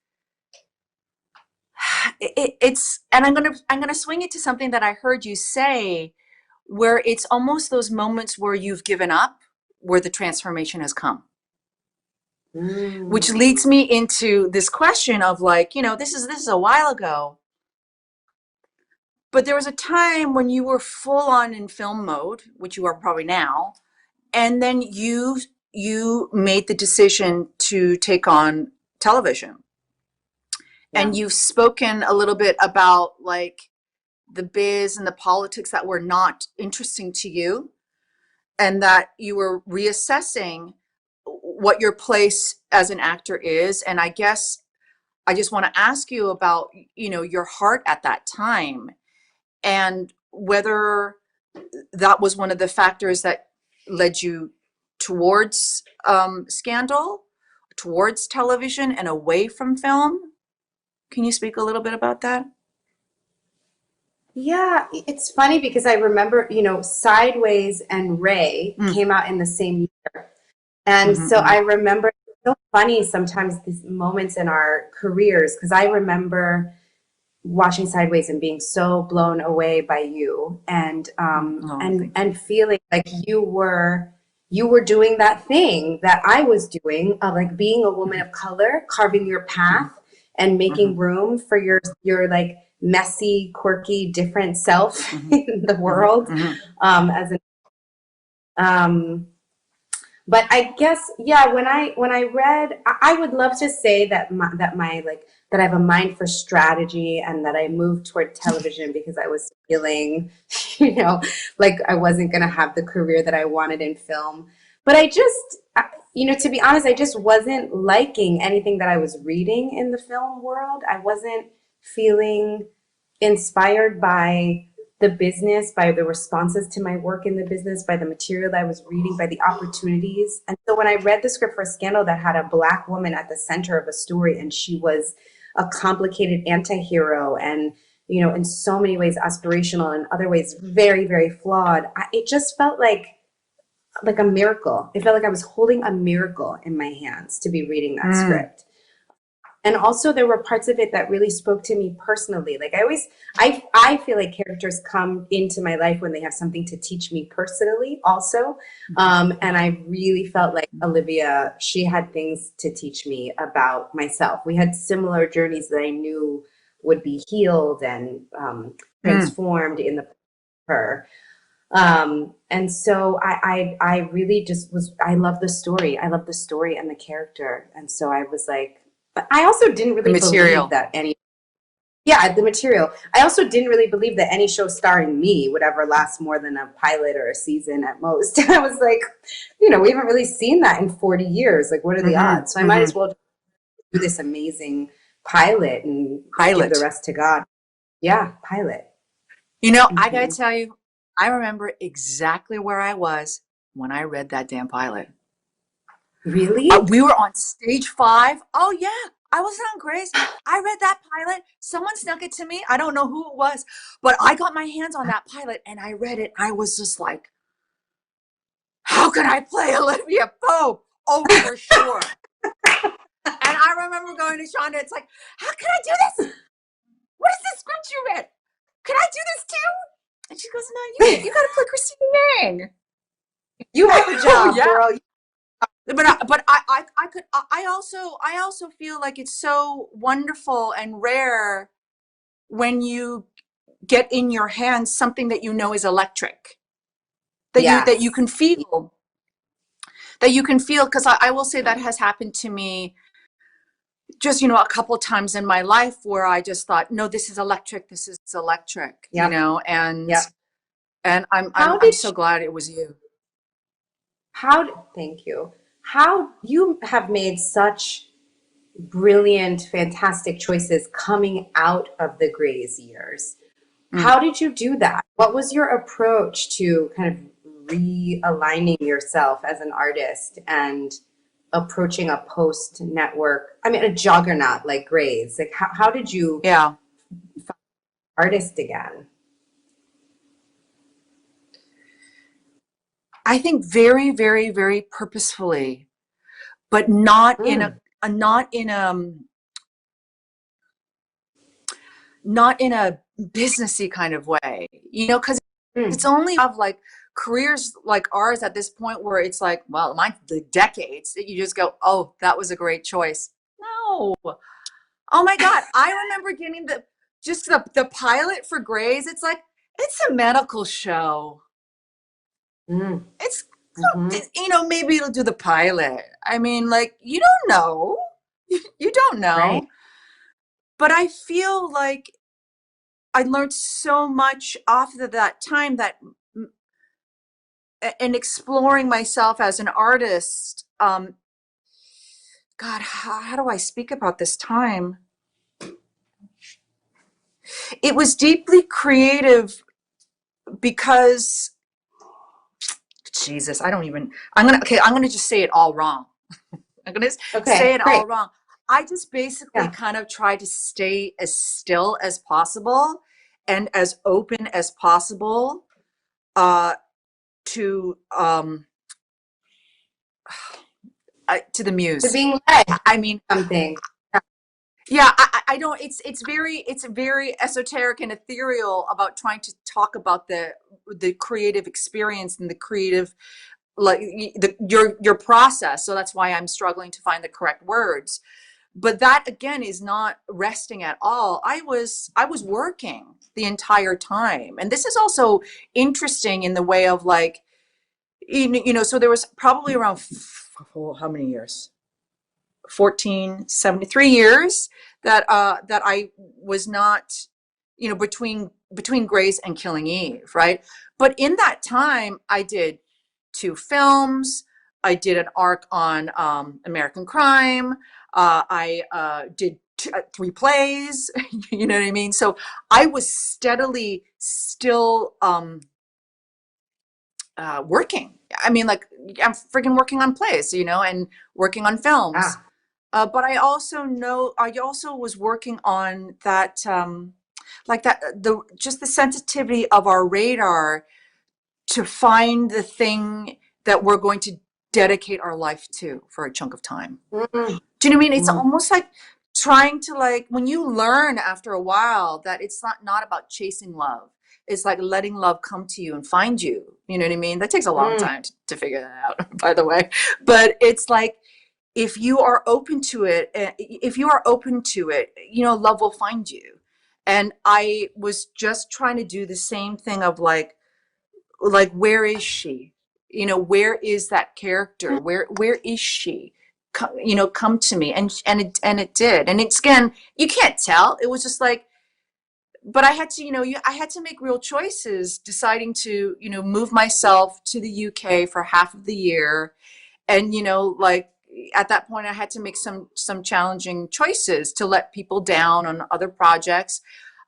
And I'm gonna swing it to something that I heard you say, where it's almost those moments where you've given up, where the transformation has come. Which leads me into this question of like, you know, this is a while ago, but there was a time when you were full on in film mode, which you are probably now, and then you made the decision to take on television. And you've spoken a little bit about like the biz and the politics that were not interesting to you, and that you were reassessing what your place as an actor is. And I guess I just want to ask you about, your heart at that time, and whether that was one of the factors that led you towards Scandal, towards television, and away from film. Can you speak a little bit about that? Yeah, it's funny because I remember, Sideways and Ray came out in the same year. And so I remember, it's so funny sometimes these moments in our careers, because I remember watching Sideways and being so blown away by you, and and feeling like you were doing that thing that I was doing of like being a woman of color, carving your path and making room for your like messy, quirky, different self in the world. As an but I guess, yeah, when I read, I would love to say that that I have a mind for strategy, and that I moved toward television because I was feeling, like I wasn't going to have the career that I wanted in film. But to be honest, I just wasn't liking anything that I was reading in the film world. I wasn't feeling inspired by the business, by the responses to my work in the business, by the material that I was reading, by the opportunities. And so when I read the script for Scandal that had a Black woman at the center of a story, and she was a complicated anti-hero, and in so many ways aspirational, and in other ways very, very flawed, it just felt like a miracle. It felt like I was holding a miracle in my hands to be reading that script. And also there were parts of it that really spoke to me personally. Like I feel like characters come into my life when they have something to teach me personally also. And I really felt like Olivia, she had things to teach me about myself. We had similar journeys that I knew would be healed and transformed in her. And so I really just I love the story. I love the story and the character. And so I was like, but I also didn't really believe that the material. I also didn't really believe that any show starring me would ever last more than a pilot or a season at most. I was like, we haven't really seen that in 40 years. Like, what are the odds? So I might as well do this amazing pilot and give the rest to God. Yeah, pilot. I gotta tell you, I remember exactly where I was when I read that damn pilot. Really? We were on stage 5. Oh yeah, I wasn't on Grace. I read that pilot. Someone snuck it to me. I don't know who it was, but I got my hands on that pilot and I read it. I was just like, how can I play Olivia Pope? Oh, for sure. And I remember going to Shonda. It's like, how can I do this? What is this script you read? Can I do this too? And she goes, no, you got to play Christina Yang. You have a job, girl. But I also feel like it's so wonderful and rare when you get in your hands something that is electric, that you can feel, because I will say that has happened to me just a couple of times in my life where I just thought, no, this is electric, and I'm so glad it was you. Thank you. How you have made such brilliant, fantastic choices coming out of the Grey's years. How did you do that? What was your approach to kind of realigning yourself as an artist and approaching a post-network, a juggernaut like Grey's? Like, how did you find artist again? I think very, very, very purposefully, but not in a businessy kind of way, because it's only of like careers like ours at this point where it's like, well, the decades that you just go, oh, that was a great choice. No. Oh my God. I remember getting the pilot for Grey's. It's like, it's a medical show. It's, maybe it'll do the pilot. I mean, like, you don't know. You don't know. Right. but I feel like I learned so much off of that time that in exploring myself as an artist, God, how do I speak about this time? It was deeply creative because, Jesus, I'm gonna just say it all wrong. I'm gonna say Okay, it great. all wrong. I just basically Yeah. kind of tried to stay as still as possible and as open as possible to the To muse. being led to I mean, something. yeah, I don't. It's very esoteric and ethereal about trying to talk about the creative experience and the creative, like your process. So that's why I'm struggling to find the correct words. But that again is not resting at all. I was working the entire time, and this is also interesting in the way of like, So there was probably around how many years? 73 years that I was not, between Grace and Killing Eve, right? But in that time, I did 2 films. I did an arc on American crime. I did 3 plays. You know what I mean? So I was steadily still working. I mean, like I'm freaking working on plays, and working on films. Ah, But I also was working on that, like that, just the sensitivity of our radar to find the thing that we're going to dedicate our life to for a chunk of time. mm, Do you know what I mean? It's mm, almost like trying to, like, when you learn after a while that it's not about chasing love. It's like letting love come to you and find you. You know what I mean? That takes a long mm. time to figure that out, by the way. But it's like, if you are open to it, love will find you. And I was just trying to do the same thing of like where is she? Where is that character? Where is she? Come to me. And it did. And it's, again, you can't tell. It was just like, but I had to, I had to make real choices, deciding to, move myself to the UK for half of the year. And, like, at that point I had to make some challenging choices to let people down on other projects.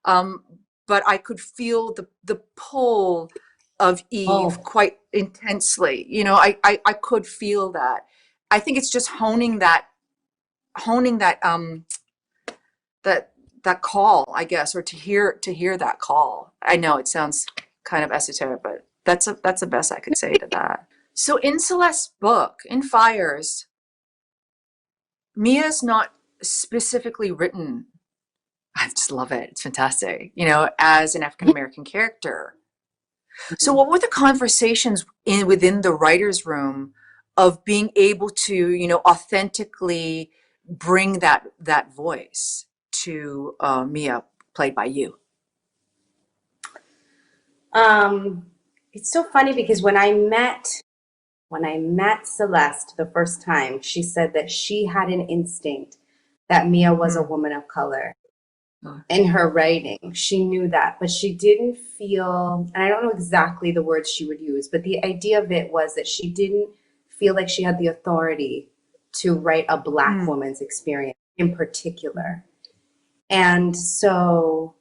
Um, but I could feel the pull of Eve Oh, quite intensely. I could feel that. I think it's just honing that that that call, I guess, or to hear that call. I know it sounds kind of esoteric, but that's the best I could say to that. So in Celeste's book, in Fires, Mia's not specifically written. I just love it. It's fantastic, as an African American character. So what were the conversations within the writer's room of being able to, authentically bring that voice to Mia, played by you? um, it's so funny because when I met Celeste the first time, she said that she had an instinct that Mia was a Mm. woman of color. Oh. In her writing, she knew that, but she didn't feel, and I don't know exactly the words she would use, but the idea of it was that she didn't feel like she had the authority to write a Black Mm. woman's experience in particular. And so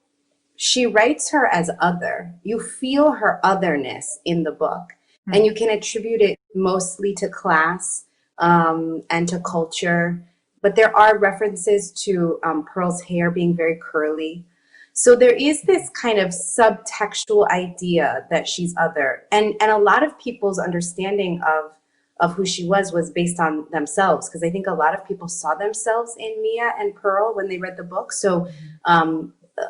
she writes her as other. You feel her otherness in the book, and Mm. you can attribute it mostly to class and to culture. But there are references to Pearl's hair being very curly. So there is this kind of subtextual idea that she's other, and a lot of people's understanding of who she was based on themselves, because I think a lot of people saw themselves in Mia and Pearl when they read the book. So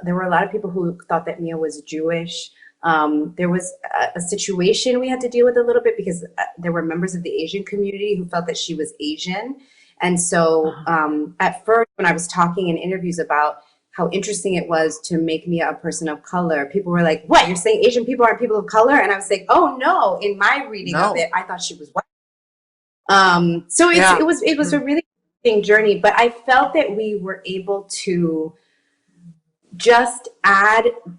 there were a lot of people who thought that Mia was Jewish. There was a situation we had to deal with a little bit because there were members of the Asian community who felt that she was Asian. And so at first, when I was talking in interviews about how interesting it was to make Mia a person of color, people were like, what, you're saying Asian people aren't people of color? And I was like, oh no, in my reading of No. it, I thought she was white. So Yeah. it was a really interesting journey, but I felt that we were able to just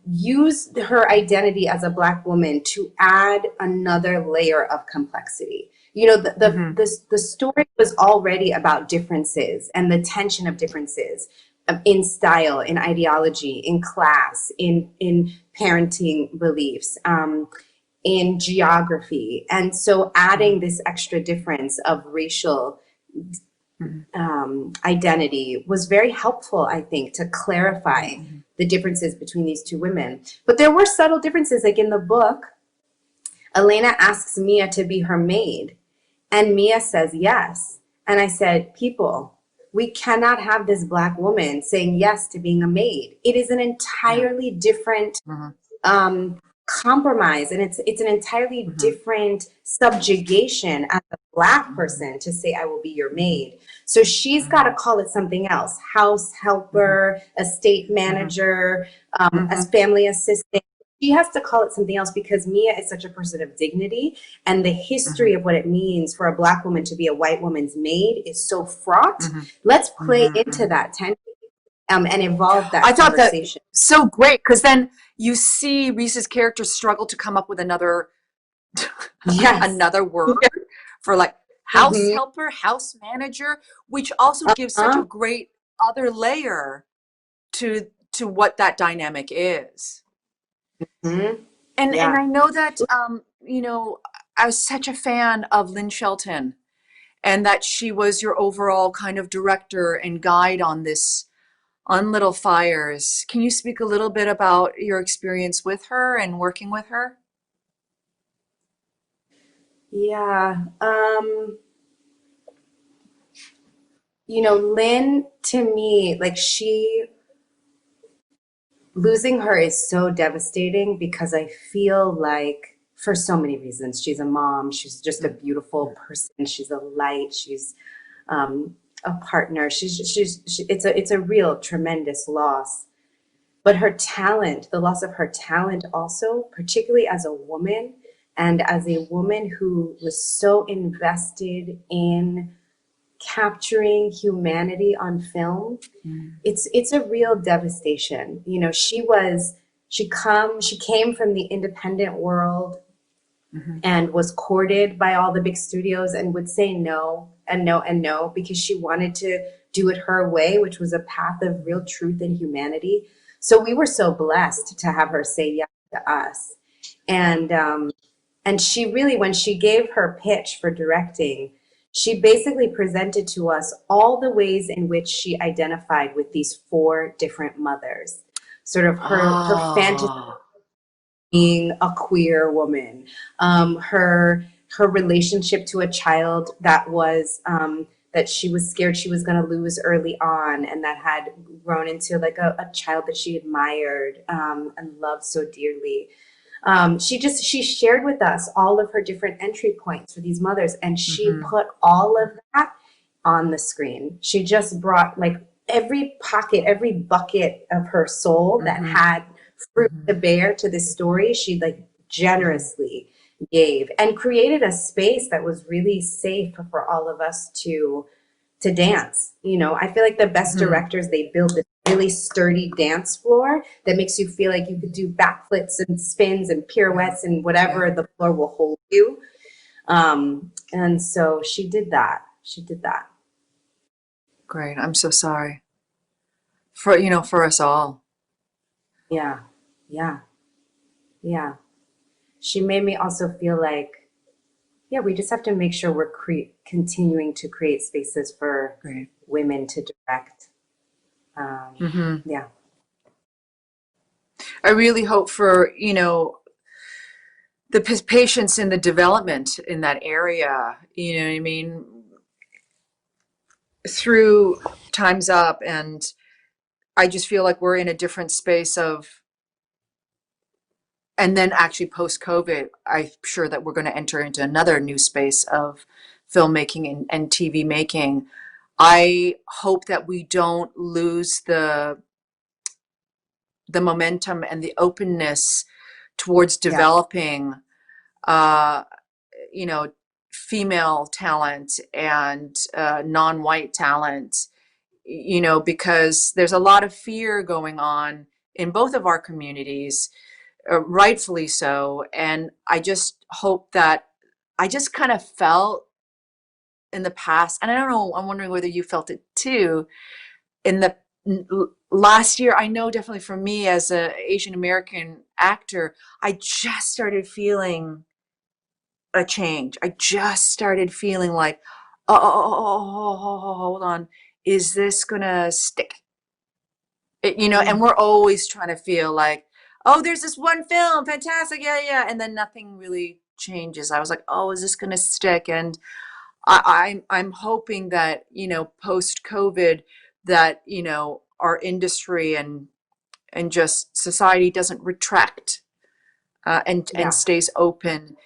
use her identity as a Black woman to add another layer of complexity. You know, the story was already about differences and the tension of differences in style, in ideology, in class, in parenting beliefs, in geography. And so adding this extra difference of racial identity was very helpful, I think, to clarify the differences between these two women. But there were subtle differences. Like in the book, Elena asks Mia to be her maid, and Mia says yes. And I said, people, we cannot have this Black woman saying yes to being a maid. It is an entirely different compromise, and it's an entirely different subjugation as a Black person to say I will be your maid. So she's got to call it something else: house helper, estate manager, as family assistant. She has to call it something else because Mia is such a person of dignity, and the history of what it means for a Black woman to be a white woman's maid is so fraught. Let's play into that tension and evolve that I thought that conversation. so great, because then you see Reese's character struggle to come up with another another word for like house helper, house manager, which also gives such a great other layer to what that dynamic is. And I know that you know, I was such a fan of Lynn Shelton, and that she was your overall kind of director and guide on this, on Little Fires. Can you speak a little bit about your experience with her and working with her? Yeah. You know, Lynn, to me, like losing her is so devastating because I feel like, for so many reasons, she's a mom, she's just a beautiful person, she's a light, she's a partner, it's a real tremendous loss. But her talent, the loss of her talent also, particularly as a woman, and as a woman who was so invested in capturing humanity on film, it's a real devastation. You know, she came from the independent world and was courted by all the big studios and would say no and no and no because she wanted to do it her way, which was a path of real truth and humanity. So we were so blessed to have her say yes to us. And she really, when she gave her pitch for directing, she basically presented to us all the ways in which she identified with these four different mothers. Sort of her fantasy being a queer woman, her relationship to a child that was that she was scared she was going to lose early on, and that had grown into like a child that she admired and loved so dearly. She shared with us all of her different entry points for these mothers, and she put all of that on the screen. She just brought like every pocket, every bucket of her soul that had fruit to bear to this story. She like generously gave and created a space that was really safe for all of us to dance. You know, I feel like the best directors, they build this really sturdy dance floor that makes you feel like you could do backflips and spins and pirouettes and whatever the floor will hold you. And so she did that. She did that. Great. I'm so sorry for, you know, for us all. Yeah. Yeah. Yeah. She made me also feel like, yeah, we just have to make sure we're continuing to create spaces for women to direct. Yeah. I really hope for, you know, the patience in the development in that area, you know what I mean, through Time's Up. And I just feel like we're in a different space of, and then actually post-COVID, I'm sure that we're going to enter into another new space of filmmaking and TV making. I hope that we don't lose the momentum and the openness towards developing, you know, female talent and non-white talent, you know, because there's a lot of fear going on in both of our communities, rightfully so. And I just hope that I just kind of felt in the past, and I don't know, I'm wondering whether you felt it too, in the last year. I know definitely for me as a Asian American actor, I just started feeling a change. I just started feeling like, oh, hold on, is this gonna stick? And we're always trying to feel like, oh, there's this one film, fantastic, yeah, yeah, and then nothing really changes. I was like, oh, is this gonna stick? And I'm hoping that, post COVID, that, our industry and just society doesn't retract, and Yeah. stays open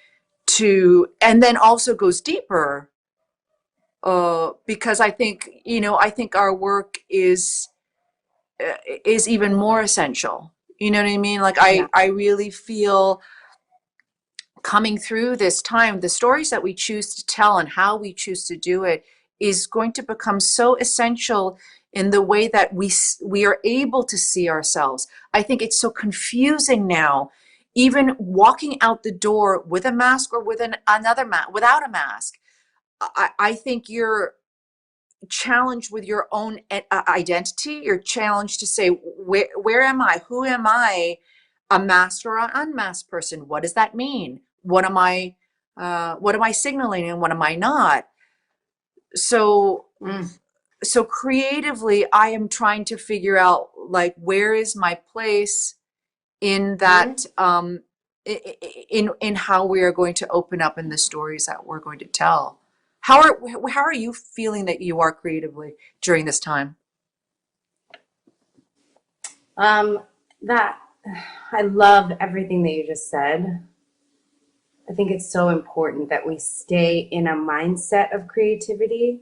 to, and then also goes deeper, because I think our work is even more essential. You know what I mean? Like Yeah. I really feel coming through this time, the stories that we choose to tell and how we choose to do it is going to become so essential in the way that we are able to see ourselves. I think it's so confusing now, even walking out the door with a mask or with another mask, without a mask. I think you're challenged with your own identity. You're challenged to say, where am I? Who am I? A masked or an unmasked person? What does that mean? What am I? What am I signaling, and what am I not? So, so creatively, I am trying to figure out, like, where is my place in that, in how we are going to open up in the stories that we're going to tell. How are you feeling that you are creatively during this time? That I love everything that you just said. I think it's so important that we stay in a mindset of creativity.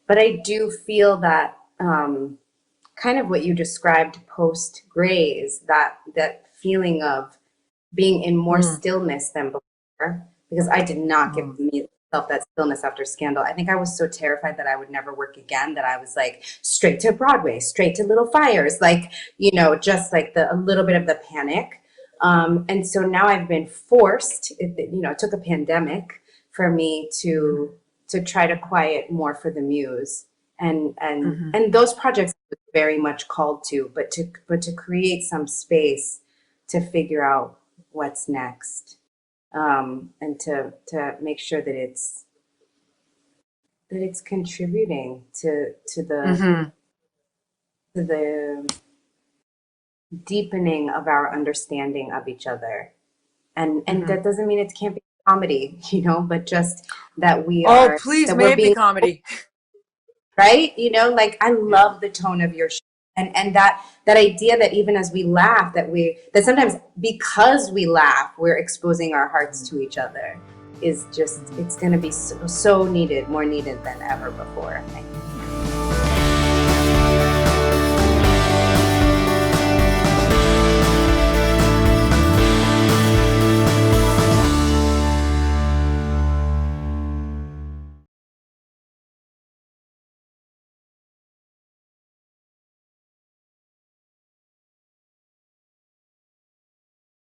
But I do feel that kind of what you described post Grays, that feeling of being in more stillness than before, because I did not give myself that stillness after Scandal. I think I was so terrified that I would never work again, that I was like straight to Broadway, straight to Little Fires, like, just like a little bit of the panic. And so now I've been forced, it took a pandemic for me to try to quiet more for the muse. And those projects I was very much called to, but to create some space to figure out what's next, and to make sure that it's contributing to the deepening of our understanding of each other. And that doesn't mean it can't be comedy, but just that we Oh, are, please, that may we're it be being, comedy. right? Like I love the tone of your show. And that idea that even as we laugh, that sometimes because we laugh, we're exposing our hearts to each other, is just, it's going to be so needed, more needed than ever before, I think.